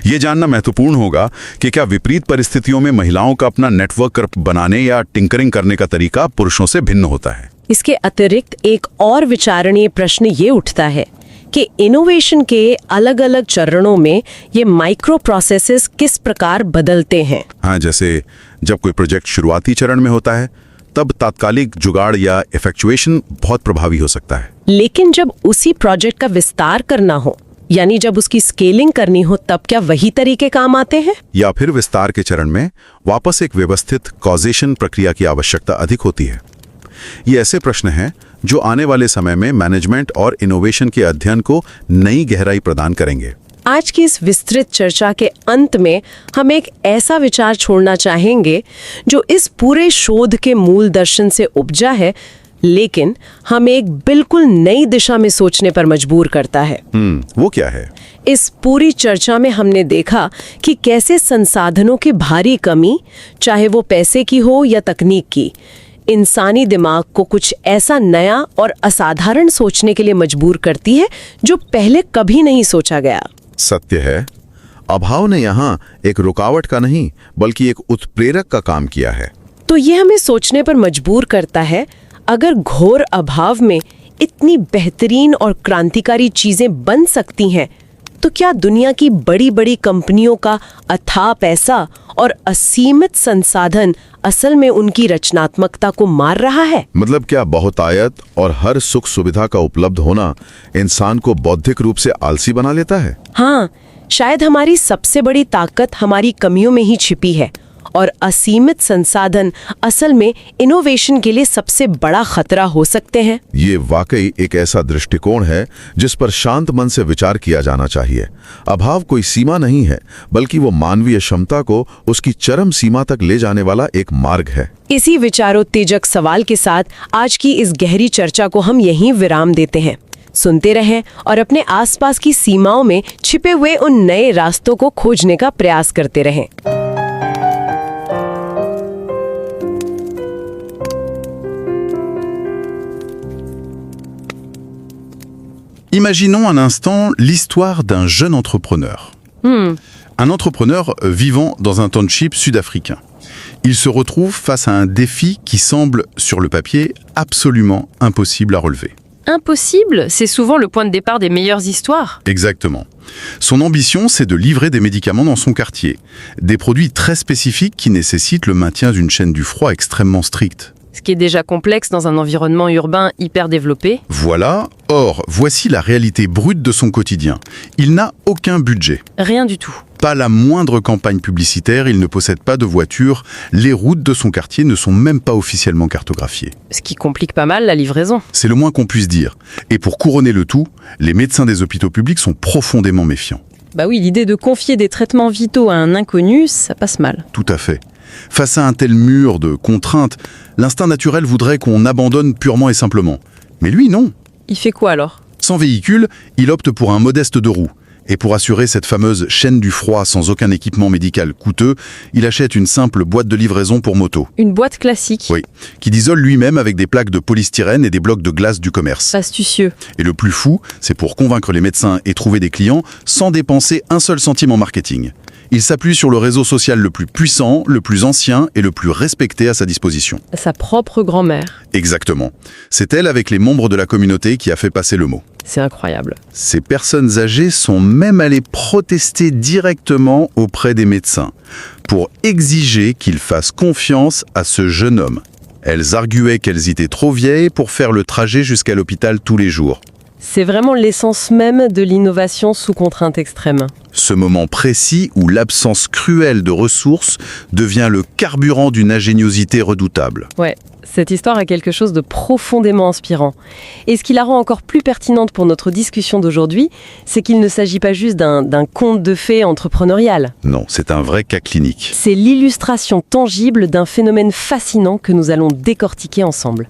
ये जानना महत्वपूर्ण होगा कि क्या विपरीत परिस्थितियों में महिलाओं का अपना नेटवर्क बनाने या टिंकरिंग करने का तरीका पुरुषों से भिन्न होता है। इसके अतिरिक्त एक और विचारणीय प्रश्न ये उठता है कि इनोवेशन के अलग अलग चरणों में ये माइक्रो प्रोसेसेस किस प्रकार बदलते हैं। हाँ, जैसे जब कोई प्रोजेक्ट शुरुआती चरण में होता है तब तात्कालिक जुगाड़ या इफेक्चुएशन बहुत प्रभावी हो सकता है, लेकिन जब उसी प्रोजेक्ट का विस्तार करना हो, यानी जब उसकी स्केलिंग करनी हो, तब क्या वही तरीके काम आते हैं? या फिर विस्तार के चरण में वापस एक व्यवस्थित कॉजेशन प्रक्रिया की आवश्यकता अधिक होती है। ये ऐसे प्रश्न हैं जो आने वाले समय में मैनेजमेंट और इनोवेशन के अध्ययन को नई गहराई प्रदान करेंगे। आज की इस विस्तृत चर्चा के अंत में हम एक ऐसा विचार छोड़ना चाहेंगे जो इस पूरे शोध के मूल दर्शन से उपजा है, लेकिन हमें एक बिल्कुल नई दिशा में सोचने पर मजबूर करता है। वो क्या है? इस पूरी चर्चा में हमने देखा कि कैसे संसाधनों की भारी कमी, चाहे वो पैसे की हो या तकनीक की, इंसानी दिमाग को कुछ ऐसा नया और असाधारण सोचने के लिए मजबूर करती है जो पहले कभी नहीं सोचा गया। सत्य है, अभाव ने यहाँ एक रुकावट का नहीं बल्कि एक उत्प्रेरक का काम किया है। तो ये हमें सोचने पर मजबूर करता है, अगर घोर अभाव में इतनी बेहतरीन और क्रांतिकारी चीजें बन सकती हैं, तो क्या दुनिया की बड़ी बड़ी कंपनियों का अथाह पैसा और असीमित संसाधन असल में उनकी रचनात्मकता को मार रहा है? मतलब क्या बहुतायत और हर सुख सुविधा का उपलब्ध होना इंसान को बौद्धिक रूप से आलसी बना लेता है? हाँ, शायद हमारी सबसे बड़ी ताकत हमारी कमियों में ही छिपी है, और असीमित संसाधन असल में इनोवेशन के लिए सबसे बड़ा खतरा हो सकते हैं। ये वाकई एक ऐसा दृष्टिकोण है जिस पर शांत मन से विचार किया जाना चाहिए। अभाव कोई सीमा नहीं है, बल्कि वो मानवीय क्षमता को उसकी चरम सीमा तक ले जाने वाला एक मार्ग है। इसी विचारोत्तेजक सवाल के साथ आज की इस गहरी चर्चा को हम यहीं विराम देते हैं। सुनते रहें और अपने आसपास की सीमाओं में छिपे हुए उन नए रास्तों को खोजने का प्रयास करते रहें। Imaginons un instant l'histoire d'un jeune entrepreneur. Un entrepreneur vivant dans un township sud-africain. Il se retrouve face à un défi qui semble, sur le papier, absolument impossible à relever. Impossible, c'est souvent le point de départ des meilleures histoires. Exactement. Son ambition, c'est de livrer des médicaments dans son quartier. Des produits très spécifiques qui nécessitent le maintien d'une chaîne du froid extrêmement stricte. Ce qui est déjà complexe dans un environnement urbain hyper développé. Voilà. Or, voici la réalité brute de son quotidien. Il n'a aucun budget. Rien du tout. Pas la moindre campagne publicitaire, il ne possède pas de voiture. Les routes de son quartier ne sont même pas officiellement cartographiées. Ce qui complique pas mal la livraison. C'est le moins qu'on puisse dire. Et pour couronner le tout, les médecins des hôpitaux publics sont profondément méfiants. Bah oui, l'idée de confier des traitements vitaux à un inconnu, ça passe mal. Tout à fait. Face à un tel mur de contraintes, l'instinct naturel voudrait qu'on abandonne purement et simplement. Mais lui, non. Il fait quoi alors ? Sans véhicule, il opte pour un modeste 2 roues. Et pour assurer cette fameuse chaîne du froid sans aucun équipement médical coûteux, il achète une simple boîte de livraison pour moto. Une boîte classique. Oui, qu'il isole lui-même avec des plaques de polystyrène et des blocs de glace du commerce. Astucieux. Et le plus fou, c'est pour convaincre les médecins et trouver des clients sans dépenser un seul centime en marketing. Il s'appuie sur le réseau social le plus puissant, le plus ancien et le plus respecté à sa disposition. Sa propre grand-mère. Exactement. C'est elle, avec les membres de la communauté, qui a fait passer le mot. C'est incroyable. Ces personnes âgées sont même allées protester directement auprès des médecins pour exiger qu'ils fassent confiance à ce jeune homme. Elles arguaient qu'elles étaient trop vieilles pour faire le trajet jusqu'à l'hôpital tous les jours. C'est vraiment l'essence même de l'innovation sous contrainte extrême. Ce moment précis où l'absence cruelle de ressources devient le carburant d'une ingéniosité redoutable. Ouais, cette histoire a quelque chose de profondément inspirant. Et ce qui la rend encore plus pertinente pour notre discussion d'aujourd'hui, c'est qu'il ne s'agit pas juste d'un conte de fées entrepreneurial. Non, c'est un vrai cas clinique. C'est l'illustration tangible d'un phénomène fascinant que nous allons décortiquer ensemble.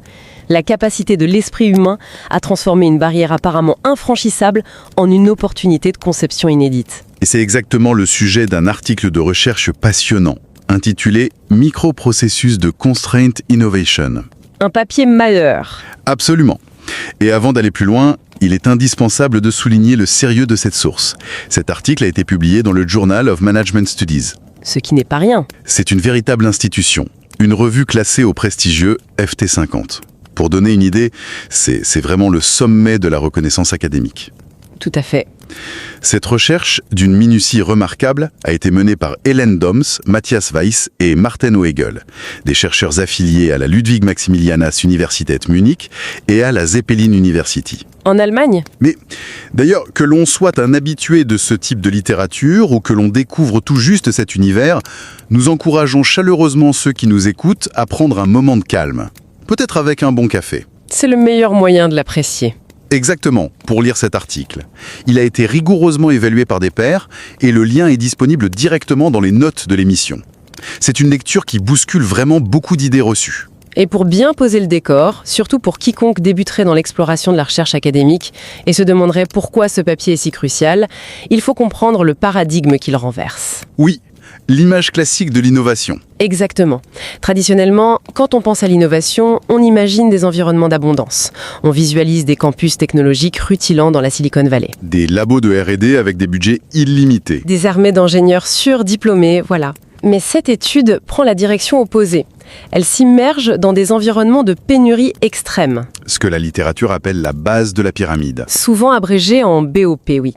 La capacité de l'esprit humain à transformer une barrière apparemment infranchissable en une opportunité de conception inédite. Et c'est exactement le sujet d'un article de recherche passionnant, intitulé « Microprocessus de Constraint Innovation ». Un papier majeur. Absolument. Et avant d'aller plus loin, il est indispensable de souligner le sérieux de cette source. Cet article a été publié dans le Journal of Management Studies. Ce qui n'est pas rien. C'est une véritable institution, une revue classée au prestigieux FT50. Pour donner une idée, c'est vraiment le sommet de la reconnaissance académique. Tout à fait. Cette recherche, d'une minutie remarquable, a été menée par Hélène Doms, Matthias Weiss et Martin Oegel, des chercheurs affiliés à la Ludwig-Maximilianas Universität Munich et à la Zeppelin University. En Allemagne ? Mais d'ailleurs, que l'on soit un habitué de ce type de littérature ou que l'on découvre tout juste cet univers, nous encourageons chaleureusement ceux qui nous écoutent à prendre un moment de calme. Peut-être avec un bon café. C'est le meilleur moyen de l'apprécier. Exactement, pour lire cet article. Il a été rigoureusement évalué par des pairs et le lien est disponible directement dans les notes de l'émission. C'est une lecture qui bouscule vraiment beaucoup d'idées reçues. Et pour bien poser le décor, surtout pour quiconque débuterait dans l'exploration de la recherche académique et se demanderait pourquoi ce papier est si crucial, il faut comprendre le paradigme qu'il renverse. Oui, l'image classique de l'innovation. Exactement. Traditionnellement, quand on pense à l'innovation, on imagine des environnements d'abondance. On visualise des campus technologiques rutilants dans la Silicon Valley. Des labos de R&D avec des budgets illimités. Des armées d'ingénieurs surdiplômés, voilà. Mais cette étude prend la direction opposée. Elle s'immerge dans des environnements de pénurie extrême. Ce que la littérature appelle la base de la pyramide. Souvent abrégé en BOP, oui.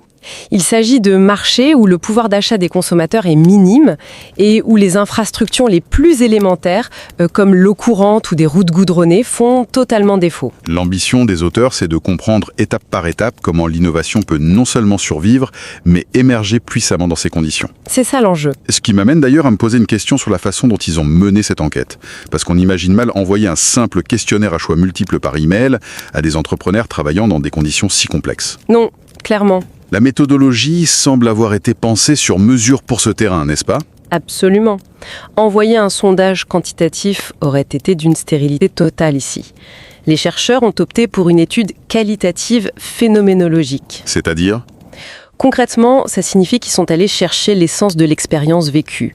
Il s'agit de marchés où le pouvoir d'achat des consommateurs est minime et où les infrastructures les plus élémentaires, comme l'eau courante ou des routes goudronnées, font totalement défaut. L'ambition des auteurs, c'est de comprendre étape par étape comment l'innovation peut non seulement survivre, mais émerger puissamment dans ces conditions. C'est ça l'enjeu. Ce qui m'amène d'ailleurs à me poser une question sur la façon dont ils ont mené cette enquête. Parce qu'on imagine mal envoyer un simple questionnaire à choix multiples par email à des entrepreneurs travaillant dans des conditions si complexes. Non, clairement. La méthodologie semble avoir été pensée sur mesure pour ce terrain, n'est-ce pas ? Absolument. Envoyer un sondage quantitatif aurait été d'une stérilité totale ici. Les chercheurs ont opté pour une étude qualitative phénoménologique. C'est-à-dire ? Concrètement, ça signifie qu'ils sont allés chercher l'essence de l'expérience vécue.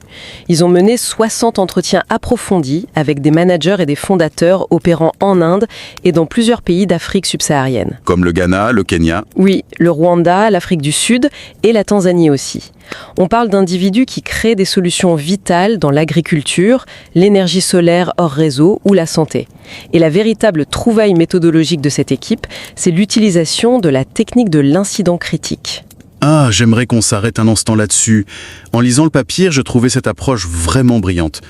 Ils ont mené 60 entretiens approfondis avec des managers et des fondateurs opérant en Inde et dans plusieurs pays d'Afrique subsaharienne. Comme le Ghana, le Kenya. Oui, le Rwanda, l'Afrique du Sud et la Tanzanie aussi. On parle d'individus qui créent des solutions vitales dans l'agriculture, l'énergie solaire hors réseau ou la santé. Et la véritable trouvaille méthodologique de cette équipe, c'est l'utilisation de la technique de l'incident critique. Ah, j'aimerais qu'on s'arrête un instant là-dessus. En lisant le papier, je trouvais cette approche vraiment brillante.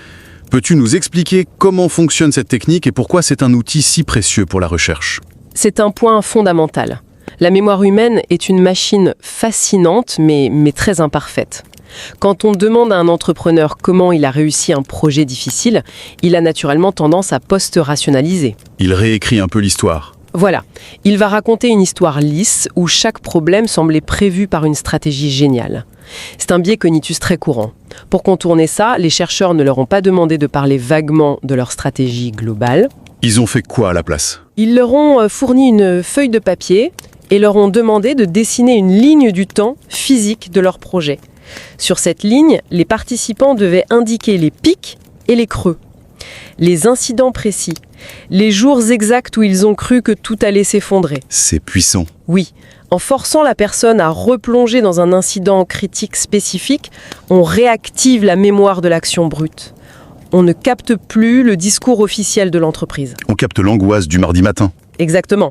Peux-tu nous expliquer comment fonctionne cette technique et pourquoi c'est un outil si précieux pour la recherche ? C'est un point fondamental. La mémoire humaine est une machine fascinante, mais très imparfaite. Quand on demande à un entrepreneur comment il a réussi un projet difficile, il a naturellement tendance à post-rationaliser. Il réécrit un peu l'histoire. Voilà, il va raconter une histoire lisse où chaque problème semblait prévu par une stratégie géniale. C'est un biais cognitus très courant. Pour contourner ça, les chercheurs ne leur ont pas demandé de parler vaguement de leur stratégie globale. Ils ont fait quoi à la place ? Ils leur ont fourni une feuille de papier et leur ont demandé de dessiner une ligne du temps physique de leur projet. Sur cette ligne, les participants devaient indiquer les pics et les creux, les incidents précis, les jours exacts où ils ont cru que tout allait s'effondrer. C'est puissant. Oui, en forçant la personne à replonger dans un incident critique spécifique, on réactive la mémoire de l'action brute. On ne capte plus le discours officiel de l'entreprise. On capte l'angoisse du mardi matin. Exactement.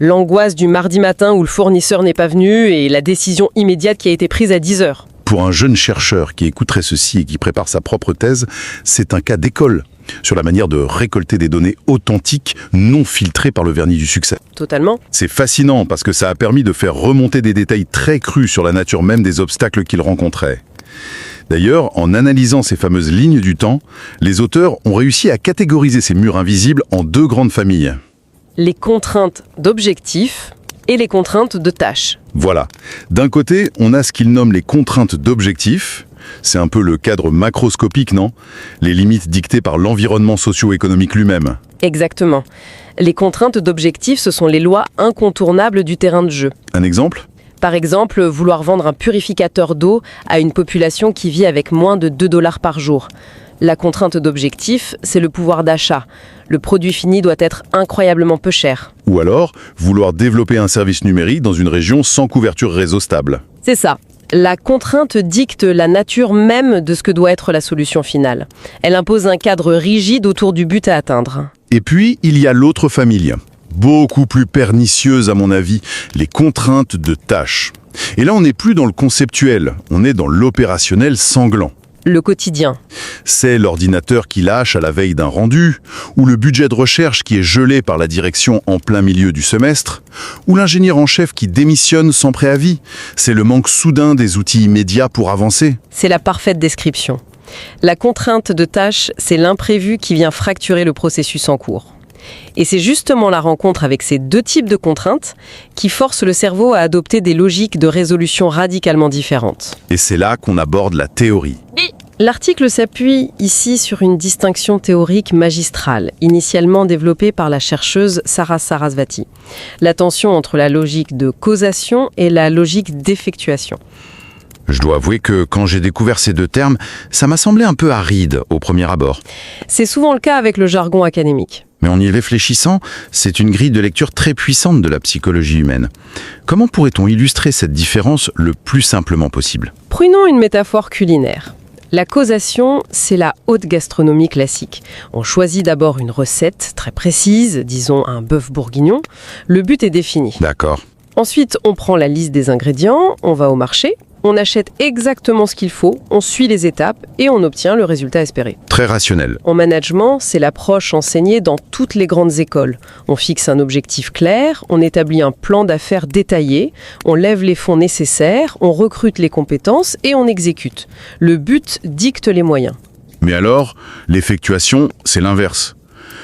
L'angoisse du mardi matin où le fournisseur n'est pas venu et la décision immédiate qui a été prise à 10 heures. Pour un jeune chercheur qui écouterait ceci et qui prépare sa propre thèse, c'est un cas d'école sur la manière de récolter des données authentiques, non filtrées par le vernis du succès. Totalement. C'est fascinant parce que ça a permis de faire remonter des détails très crus sur la nature même des obstacles qu'ils rencontraient. D'ailleurs, en analysant ces fameuses lignes du temps, les auteurs ont réussi à catégoriser ces murs invisibles en 2 grandes familles. Les contraintes d'objectifs et les contraintes de tâches. Voilà. D'un côté, on a ce qu'ils nomment les contraintes d'objectifs. C'est un peu le cadre macroscopique, non ? Les limites dictées par l'environnement socio-économique lui-même. Exactement. Les contraintes d'objectifs, ce sont les lois incontournables du terrain de jeu. Un exemple ? Par exemple, vouloir vendre un purificateur d'eau à une population qui vit avec moins de 2 $ par jour. La contrainte d'objectif, c'est le pouvoir d'achat. Le produit fini doit être incroyablement peu cher. Ou alors, vouloir développer un service numérique dans une région sans couverture réseau stable. C'est ça. La contrainte dicte la nature même de ce que doit être la solution finale. Elle impose un cadre rigide autour du but à atteindre. Et puis, il y a l'autre famille, beaucoup plus pernicieuse à mon avis, les contraintes de tâches. Et là, on n'est plus dans le conceptuel, on est dans l'opérationnel sanglant. Le quotidien. C'est l'ordinateur qui lâche à la veille d'un rendu, ou le budget de recherche qui est gelé par la direction en plein milieu du semestre, ou l'ingénieur en chef qui démissionne sans préavis. C'est le manque soudain des outils immédiats pour avancer. C'est la parfaite description. La contrainte de tâche, c'est l'imprévu qui vient fracturer le processus en cours. Et c'est justement la rencontre avec ces 2 types de contraintes qui force le cerveau à adopter des logiques de résolution radicalement différentes. Et c'est là qu'on aborde la théorie. L'article s'appuie ici sur une distinction théorique magistrale, initialement développée par la chercheuse Sarah Sarasvati. La tension entre la logique de causation et la logique d'effectuation. Je dois avouer que quand j'ai découvert ces 2 termes, ça m'a semblé un peu aride au premier abord. C'est souvent le cas avec le jargon académique. Mais en y réfléchissant, c'est une grille de lecture très puissante de la psychologie humaine. Comment pourrait-on illustrer cette différence le plus simplement possible ? Prenons une métaphore culinaire. La causation, c'est la haute gastronomie classique. On choisit d'abord une recette très précise, disons un bœuf bourguignon. Le but est défini. D'accord. Ensuite, on prend la liste des ingrédients, on va au marché, on achète exactement ce qu'il faut, on suit les étapes et on obtient le résultat espéré. Très rationnel. En management, c'est l'approche enseignée dans toutes les grandes écoles. On fixe un objectif clair, on établit un plan d'affaires détaillé, on lève les fonds nécessaires, on recrute les compétences et on exécute. Le but dicte les moyens. Mais alors, l'effectuation, c'est l'inverse.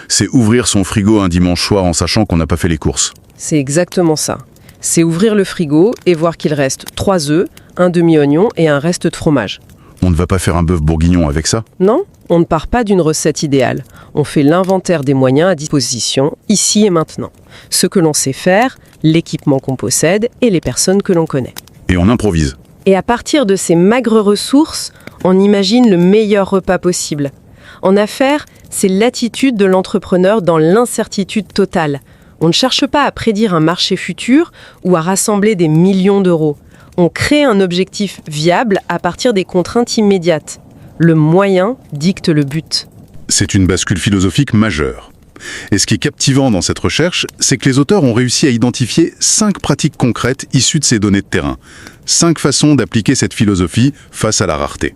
C'est ouvrir son frigo un dimanche soir en sachant qu'on n'a pas fait les courses. C'est exactement ça. C'est ouvrir le frigo et voir qu'il reste 3 œufs, un demi-oignon et un reste de fromage. On ne va pas faire un bœuf bourguignon avec ça ? Non, on ne part pas d'une recette idéale. On fait l'inventaire des moyens à disposition, ici et maintenant. Ce que l'on sait faire, l'équipement qu'on possède et les personnes que l'on connaît. Et on improvise. Et à partir de ces maigres ressources, on imagine le meilleur repas possible. En affaires, c'est l'attitude de l'entrepreneur dans l'incertitude totale. On ne cherche pas à prédire un marché futur ou à rassembler des millions d'euros. On crée un objectif viable à partir des contraintes immédiates. Le moyen dicte le but. C'est une bascule philosophique majeure. Et ce qui est captivant dans cette recherche, c'est que les auteurs ont réussi à identifier 5 pratiques concrètes issues de ces données de terrain. 5 façons d'appliquer cette philosophie face à la rareté.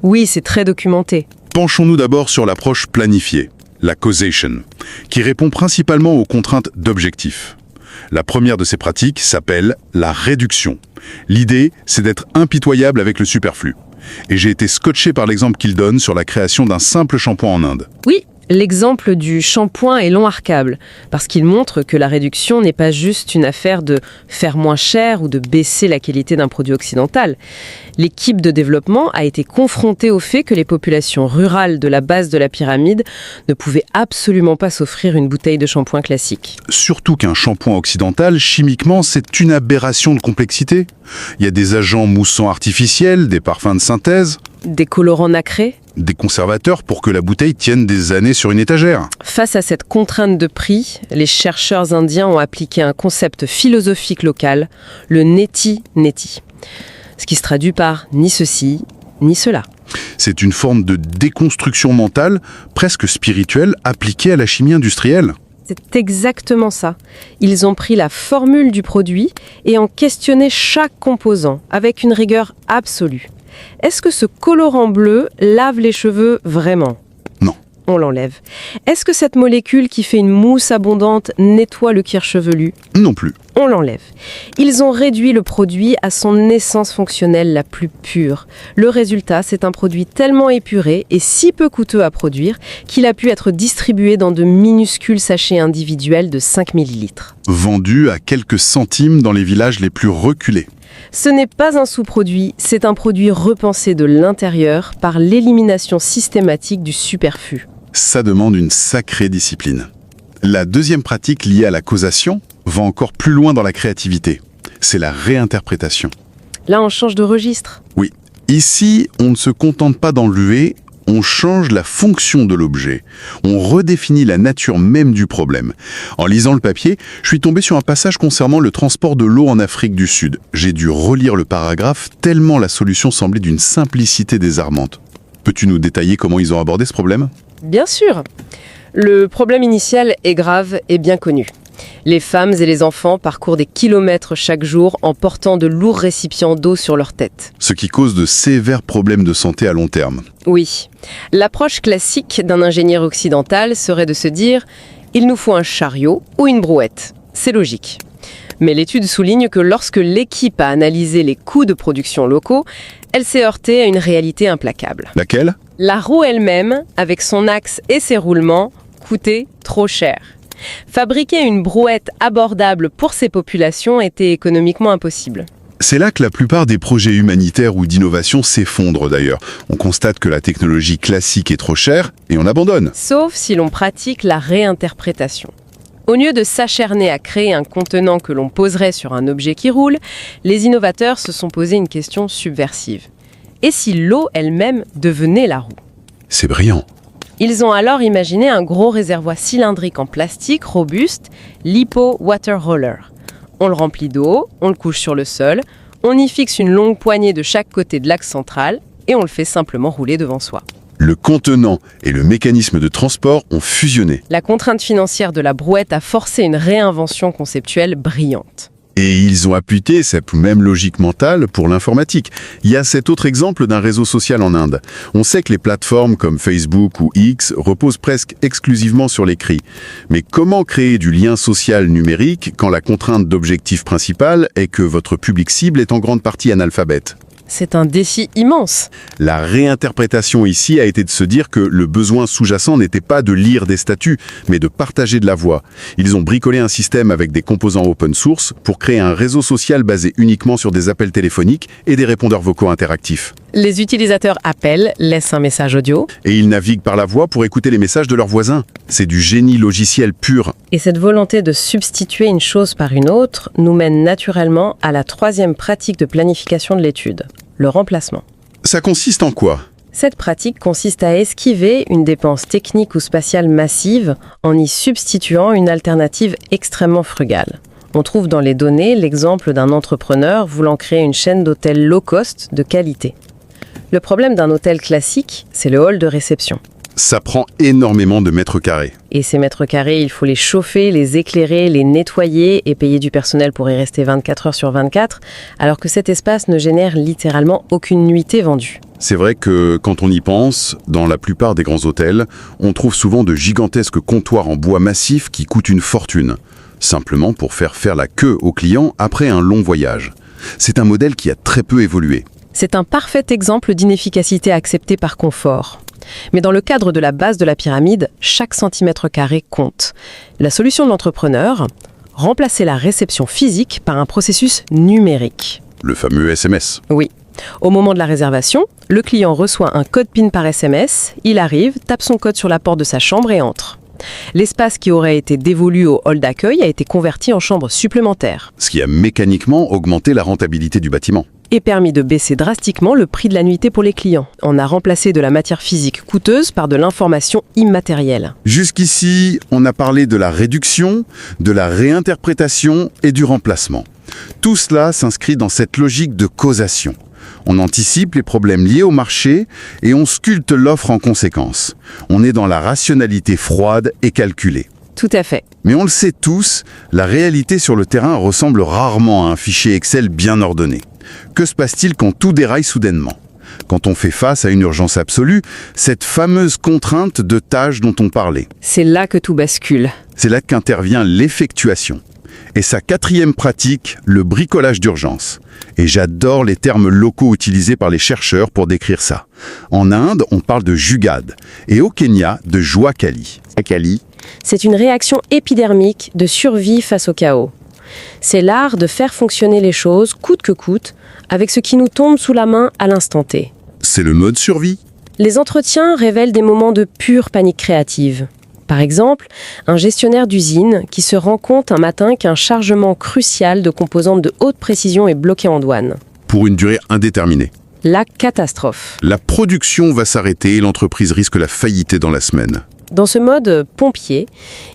Oui, c'est très documenté. Penchons-nous d'abord sur l'approche planifiée, la causation, qui répond principalement aux contraintes d'objectifs. La première de ces pratiques s'appelle la réduction. L'idée, c'est d'être impitoyable avec le superflu. Et j'ai été scotché par l'exemple qu'il donne sur la création d'un simple shampoing en Inde. Oui, l'exemple du shampoing est long remarquable, parce qu'il montre que la réduction n'est pas juste une affaire de faire moins cher ou de baisser la qualité d'un produit occidental. L'équipe de développement a été confrontée au fait que les populations rurales de la base de la pyramide ne pouvaient absolument pas s'offrir une bouteille de shampoing classique. Surtout qu'un shampoing occidental, chimiquement, c'est une aberration de complexité. Il y a des agents moussants artificiels, des parfums de synthèse, Des colorants nacrés. des conservateurs pour que la bouteille tienne des années sur une étagère. Face à cette contrainte de prix, les chercheurs indiens ont appliqué un concept philosophique local, le neti-neti. Ce qui se traduit par ni ceci, ni cela. C'est une forme de déconstruction mentale, presque spirituelle, appliquée à la chimie industrielle. C'est exactement ça. Ils ont pris la formule du produit et ont questionné chaque composant avec une rigueur absolue. Est-ce que ce colorant bleu lave les cheveux vraiment ? Non. On l'enlève. Est-ce que cette molécule qui fait une mousse abondante nettoie le cuir chevelu ? Non plus. On l'enlève. Ils ont réduit le produit à son essence fonctionnelle la plus pure. Le résultat, c'est un produit tellement épuré et si peu coûteux à produire qu'il a pu être distribué dans de minuscules sachets individuels de 5 ml. Vendu à quelques centimes dans les villages les plus reculés. Ce n'est pas un sous-produit, c'est un produit repensé de l'intérieur par l'élimination systématique du superflu. Ça demande une sacrée discipline. La deuxième pratique liée à la causation va encore plus loin dans la créativité. C'est la réinterprétation. Là, on change de registre. Oui. Ici, on ne se contente pas d'enlever, on change la fonction de l'objet. On redéfinit la nature même du problème. En lisant le papier, je suis tombé sur un passage concernant le transport de l'eau en Afrique du Sud. J'ai dû relire le paragraphe tellement la solution semblait d'une simplicité désarmante. Peux-tu nous détailler comment ils ont abordé ce problème ? Bien sûr. Le problème initial est grave et bien connu. Les femmes et les enfants parcourent des kilomètres chaque jour en portant de lourds récipients d'eau sur leur tête. Ce qui cause de sévères problèmes de santé à long terme. Oui. L'approche classique d'un ingénieur occidental serait de se dire « il nous faut un chariot ou une brouette ». C'est logique. Mais l'étude souligne que lorsque l'équipe a analysé les coûts de production locaux, elle s'est heurtée à une réalité implacable. Laquelle ? La roue elle-même, avec son axe et ses roulements, coûtait trop cher. Fabriquer une brouette abordable pour ces populations était économiquement impossible. C'est là que la plupart des projets humanitaires ou d'innovation s'effondrent d'ailleurs. On constate que la technologie classique est trop chère et on abandonne. Sauf si l'on pratique la réinterprétation. Au lieu de s'acharner à créer un contenant que l'on poserait sur un objet qui roule, les innovateurs se sont posé une question subversive. Et si l'eau elle-même devenait la roue ? C'est brillant. Ils ont alors imaginé un gros réservoir cylindrique en plastique robuste, l'Hippo Water Roller. On le remplit d'eau, on le couche sur le sol, on y fixe une longue poignée de chaque côté de l'axe central et on le fait simplement rouler devant soi. Le contenant et le mécanisme de transport ont fusionné. La contrainte financière de la brouette a forcé une réinvention conceptuelle brillante. Et ils ont appliqué cette même logique mentale pour l'informatique. Il y a cet autre exemple d'un réseau social en Inde. On sait que les plateformes comme Facebook ou X reposent presque exclusivement sur l'écrit. Mais comment créer du lien social numérique quand la contrainte d'objectif principal est que votre public cible est en grande partie analphabète ? C'est un défi immense. La réinterprétation ici a été de se dire que le besoin sous-jacent n'était pas de lire des statuts, mais de partager de la voix. Ils ont bricolé un système avec des composants open source pour créer un réseau social basé uniquement sur des appels téléphoniques et des répondeurs vocaux interactifs. Les utilisateurs appellent, laissent un message audio. Et ils naviguent par la voix pour écouter les messages de leurs voisins. C'est du génie logiciel pur. Et cette volonté de substituer une chose par une autre nous mène naturellement à la troisième pratique de planification de l'étude, le remplacement. Ça consiste en quoi ? Cette pratique consiste à esquiver une dépense technique ou spatiale massive en y substituant une alternative extrêmement frugale. On trouve dans les données l'exemple d'un entrepreneur voulant créer une chaîne d'hôtels low cost de qualité. Le problème d'un hôtel classique, c'est le hall de réception. Ça prend énormément de mètres carrés. Et ces mètres carrés, il faut les chauffer, les éclairer, les nettoyer et payer du personnel pour y rester 24 heures sur 24, alors que cet espace ne génère littéralement aucune nuitée vendue. C'est vrai que quand on y pense, dans la plupart des grands hôtels, on trouve souvent de gigantesques comptoirs en bois massif qui coûtent une fortune, simplement pour faire la queue aux clients après un long voyage. C'est un modèle qui a très peu évolué. C'est un parfait exemple d'inefficacité acceptée par confort. Mais dans le cadre de la base de la pyramide, chaque centimètre carré compte. La solution de l'entrepreneur, remplacer la réception physique par un processus numérique. Le fameux SMS. Oui. Au moment de la réservation, le client reçoit un code PIN par SMS, il arrive, tape son code sur la porte de sa chambre et entre. L'espace qui aurait été dévolu au hall d'accueil a été converti en chambre supplémentaire. Ce qui a mécaniquement augmenté la rentabilité du bâtiment. Et permis de baisser drastiquement le prix de la nuitée pour les clients. On a remplacé de la matière physique coûteuse par de l'information immatérielle. Jusqu'ici, on a parlé de la réduction, de la réinterprétation et du remplacement. Tout cela s'inscrit dans cette logique de causation. On anticipe les problèmes liés au marché et on sculpte l'offre en conséquence. On est dans la rationalité froide et calculée. Tout à fait. Mais on le sait tous, la réalité sur le terrain ressemble rarement à un fichier Excel bien ordonné. Que se passe-t-il quand tout déraille soudainement ? Quand on fait face à une urgence absolue, cette fameuse contrainte de tâches dont on parlait. C'est là que tout bascule. C'est là qu'intervient l'effectuation. Et sa quatrième pratique, le bricolage d'urgence. Et j'adore les termes locaux utilisés par les chercheurs pour décrire ça. En Inde, on parle de jugad, et au Kenya, de joie kali. Kali, c'est une réaction épidermique de survie face au chaos. C'est l'art de faire fonctionner les choses, coûte que coûte, avec ce qui nous tombe sous la main à l'instant T. C'est le mode survie. Les entretiens révèlent des moments de pure panique créative. Par exemple, un gestionnaire d'usine qui se rend compte un matin qu'un chargement crucial de composantes de haute précision est bloqué en douane. Pour une durée indéterminée. La catastrophe. La production va s'arrêter et l'entreprise risque la faillite dans la semaine. Dans ce mode pompier,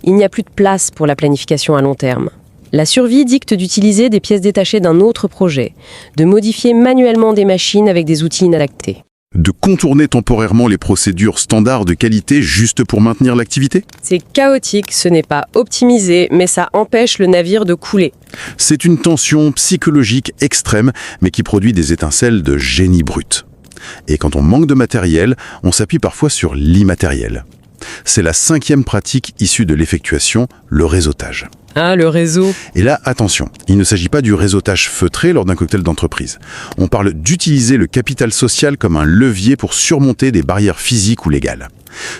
il n'y a plus de place pour la planification à long terme. La survie dicte d'utiliser des pièces détachées d'un autre projet, de modifier manuellement des machines avec des outils inadaptés. De contourner temporairement les procédures standards de qualité juste pour maintenir l'activité ? C'est chaotique, ce n'est pas optimisé, mais ça empêche le navire de couler. C'est une tension psychologique extrême, mais qui produit des étincelles de génie brut. Et quand on manque de matériel, on s'appuie parfois sur l'immatériel. C'est la cinquième pratique issue de l'effectuation, le réseautage. Ah, le réseau. Et là, attention, il ne s'agit pas du réseautage feutré lors d'un cocktail d'entreprise. On parle d'utiliser le capital social comme un levier pour surmonter des barrières physiques ou légales.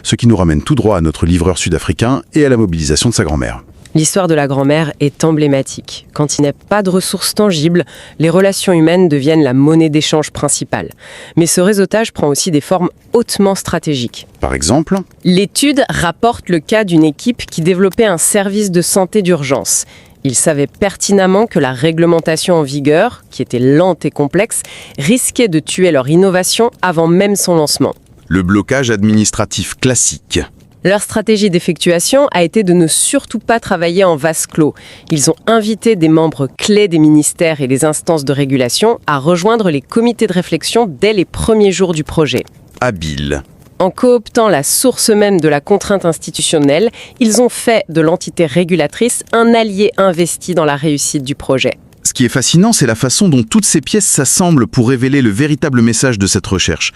Ce qui nous ramène tout droit à notre livreur sud-africain et à la mobilisation de sa grand-mère. L'histoire de la grand-mère est emblématique. Quand il n'y a pas de ressources tangibles, les relations humaines deviennent la monnaie d'échange principale. Mais ce réseautage prend aussi des formes hautement stratégiques. Par exemple, l'étude rapporte le cas d'une équipe qui développait un service de santé d'urgence. Ils savaient pertinemment que la réglementation en vigueur, qui était lente et complexe, risquait de tuer leur innovation avant même son lancement. Le blocage administratif classique. Leur stratégie d'effectuation a été de ne surtout pas travailler en vase clos. Ils ont invité des membres clés des ministères et des instances de régulation à rejoindre les comités de réflexion dès les premiers jours du projet. Habile. En cooptant la source même de la contrainte institutionnelle, ils ont fait de l'entité régulatrice un allié investi dans la réussite du projet. Ce qui est fascinant, c'est la façon dont toutes ces pièces s'assemblent pour révéler le véritable message de cette recherche.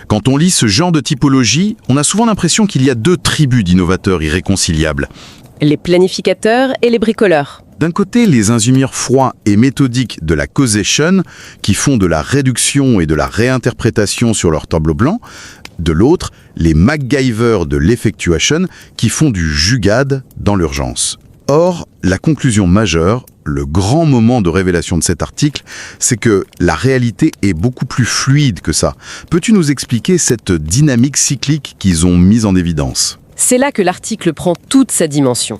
Quand on lit ce genre de typologie, on a souvent l'impression qu'il y a deux tribus d'innovateurs irréconciliables. Les planificateurs et les bricoleurs. D'un côté, les ingénieurs froids et méthodiques de la causation, qui font de la réduction et de la réinterprétation sur leur tableau blanc. De l'autre, les MacGyver de l'effectuation, qui font du jugade dans l'urgence. Or, la conclusion majeure, le grand moment de révélation de cet article, c'est que la réalité est beaucoup plus fluide que ça. Peux-tu nous expliquer cette dynamique cyclique qu'ils ont mise en évidence ? C'est là que l'article prend toute sa dimension.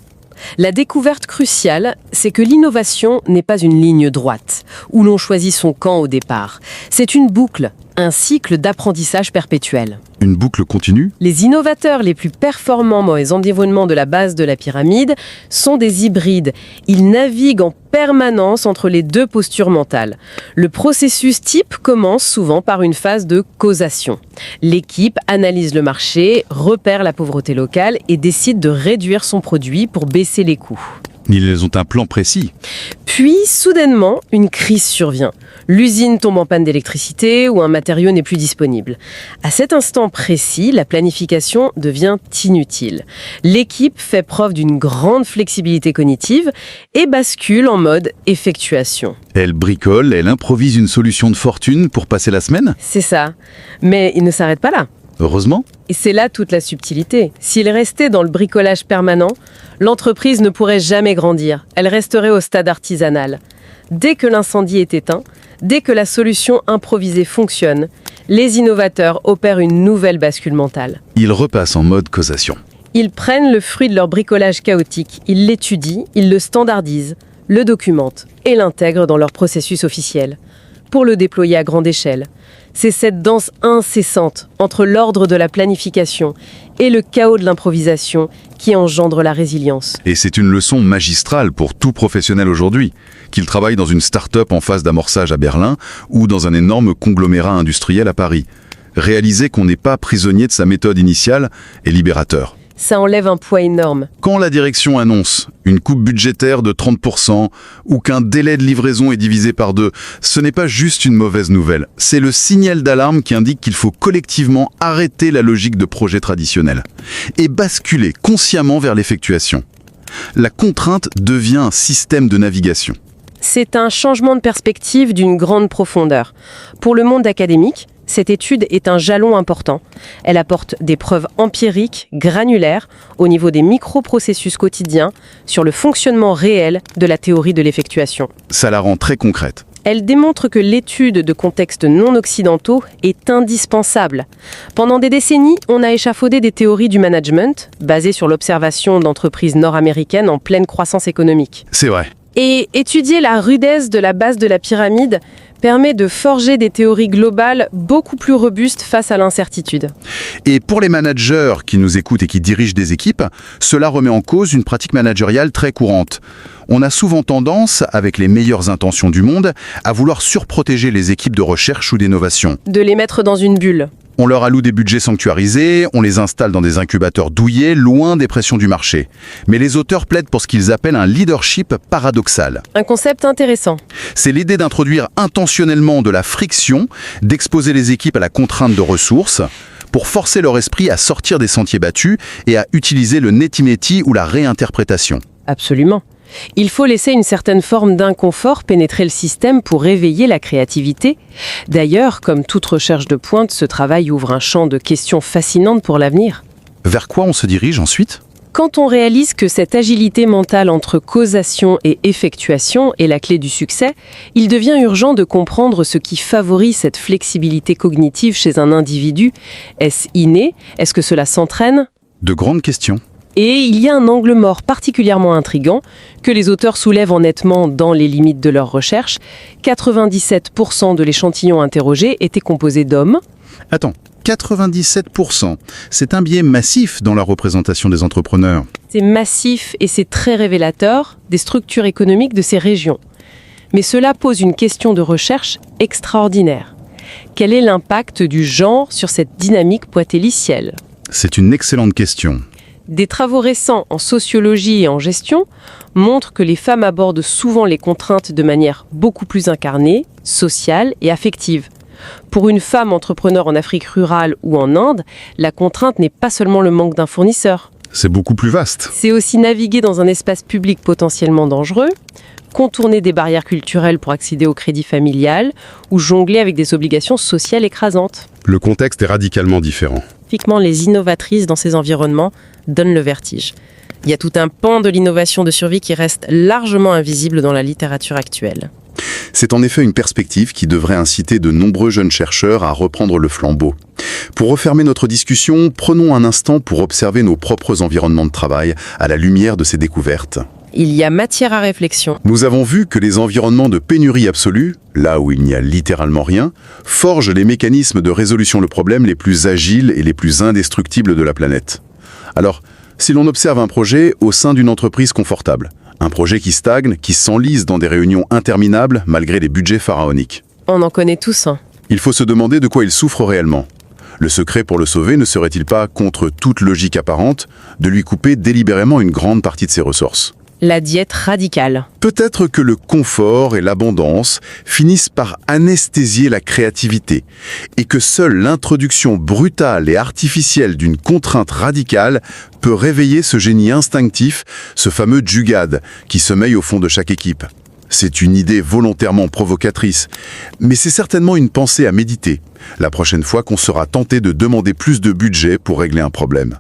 La découverte cruciale, c'est que l'innovation n'est pas une ligne droite, où l'on choisit son camp au départ. C'est une boucle, un cycle d'apprentissage perpétuel. Une boucle continue ? Les innovateurs les plus performants dans les environnements de la base de la pyramide sont des hybrides. Ils naviguent en permanence entre les deux postures mentales. Le processus type commence souvent par une phase de causation. L'équipe analyse le marché, repère la pauvreté locale et décide de réduire son produit pour baisser les coûts. Ils ont un plan précis. Puis, soudainement, une crise survient. L'usine tombe en panne d'électricité ou un matériau n'est plus disponible. À cet instant précis, la planification devient inutile. L'équipe fait preuve d'une grande flexibilité cognitive et bascule en mode effectuation. Elle bricole, elle improvise une solution de fortune pour passer la semaine ? C'est ça. Mais il ne s'arrête pas là. Heureusement. Et c'est là toute la subtilité. S'il restait dans le bricolage permanent, l'entreprise ne pourrait jamais grandir. Elle resterait au stade artisanal. Dès que l'incendie est éteint, dès que la solution improvisée fonctionne, les innovateurs opèrent une nouvelle bascule mentale. Ils repassent en mode causation. Ils prennent le fruit de leur bricolage chaotique, ils l'étudient, ils le standardisent, le documentent et l'intègrent dans leur processus officiel, pour le déployer à grande échelle. C'est cette danse incessante entre l'ordre de la planification et le chaos de l'improvisation qui engendre la résilience. Et c'est une leçon magistrale pour tout professionnel aujourd'hui, qu'il travaille dans une start-up en phase d'amorçage à Berlin ou dans un énorme conglomérat industriel à Paris. Réaliser qu'on n'est pas prisonnier de sa méthode initiale est libérateur. Ça enlève un poids énorme. Quand la direction annonce une coupe budgétaire de 30% ou qu'un délai de livraison est divisé par 2, ce n'est pas juste une mauvaise nouvelle. C'est le signal d'alarme qui indique qu'il faut collectivement arrêter la logique de projet traditionnel et basculer consciemment vers l'effectuation. La contrainte devient un système de navigation. C'est un changement de perspective d'une grande profondeur. Pour le monde académique, cette étude est un jalon important. Elle apporte des preuves empiriques, granulaires, au niveau des microprocessus quotidiens, sur le fonctionnement réel de la théorie de l'effectuation. Ça la rend très concrète. Elle démontre que l'étude de contextes non occidentaux est indispensable. Pendant des décennies, on a échafaudé des théories du management, basées sur l'observation d'entreprises nord-américaines en pleine croissance économique. C'est vrai. Et étudier la rudesse de la base de la pyramide permet de forger des théories globales beaucoup plus robustes face à l'incertitude. Et pour les managers qui nous écoutent et qui dirigent des équipes, cela remet en cause une pratique managériale très courante. On a souvent tendance, avec les meilleures intentions du monde, à vouloir surprotéger les équipes de recherche ou d'innovation. De les mettre dans une bulle. On leur alloue des budgets sanctuarisés, on les installe dans des incubateurs douillés, loin des pressions du marché. Mais les auteurs plaident pour ce qu'ils appellent un leadership paradoxal. Un concept intéressant. C'est l'idée d'introduire intentionnellement de la friction, d'exposer les équipes à la contrainte de ressources, pour forcer leur esprit à sortir des sentiers battus et à utiliser le neti-meti ou la réinterprétation. Absolument. Il faut laisser une certaine forme d'inconfort pénétrer le système pour réveiller la créativité. D'ailleurs, comme toute recherche de pointe, ce travail ouvre un champ de questions fascinantes pour l'avenir. Vers quoi on se dirige ensuite ? Quand on réalise que cette agilité mentale entre causation et effectuation est la clé du succès, il devient urgent de comprendre ce qui favorise cette flexibilité cognitive chez un individu. Est-ce inné ? Est-ce que cela s'entraîne ? De grandes questions. Et il y a un angle mort particulièrement intrigant que les auteurs soulèvent honnêtement dans les limites de leur recherche. 97% de l'échantillon interrogé était composé d'hommes. Attends, 97%, c'est un biais massif dans la représentation des entrepreneurs. C'est massif et c'est très révélateur des structures économiques de ces régions. Mais cela pose une question de recherche extraordinaire. Quel est l'impact du genre sur cette dynamique poitélicielle ? C'est une excellente question. Des travaux récents en sociologie et en gestion montrent que les femmes abordent souvent les contraintes de manière beaucoup plus incarnée, sociale et affective. Pour une femme entrepreneur en Afrique rurale ou en Inde, la contrainte n'est pas seulement le manque d'un fournisseur. c'est beaucoup plus vaste. C'est aussi naviguer dans un espace public potentiellement dangereux, contourner des barrières culturelles pour accéder au crédit familial ou jongler avec des obligations sociales écrasantes. Le contexte est radicalement différent. Typiquement, les innovatrices dans ces environnements donnent le vertige. Il y a tout un pan de l'innovation de survie qui reste largement invisible dans la littérature actuelle. C'est en effet une perspective qui devrait inciter de nombreux jeunes chercheurs à reprendre le flambeau. Pour refermer notre discussion, prenons un instant pour observer nos propres environnements de travail à la lumière de ces découvertes. Il y a matière à réflexion. Nous avons vu que les environnements de pénurie absolue, là où il n'y a littéralement rien, forgent les mécanismes de résolution de problèmes les plus agiles et les plus indestructibles de la planète. Alors, si l'on observe un projet au sein d'une entreprise confortable, un projet qui stagne, qui s'enlise dans des réunions interminables malgré des budgets pharaoniques, On en connaît tous un. il faut se demander de quoi il souffre réellement. Le secret pour le sauver ne serait-il pas, contre toute logique apparente, de lui couper délibérément une grande partie de ses ressources ? La diète radicale. Peut-être que le confort et l'abondance finissent par anesthésier la créativité et que seule l'introduction brutale et artificielle d'une contrainte radicale peut réveiller ce génie instinctif, ce fameux jugad qui sommeille au fond de chaque équipe. C'est une idée volontairement provocatrice, mais c'est certainement une pensée à méditer la prochaine fois qu'on sera tenté de demander plus de budget pour régler un problème.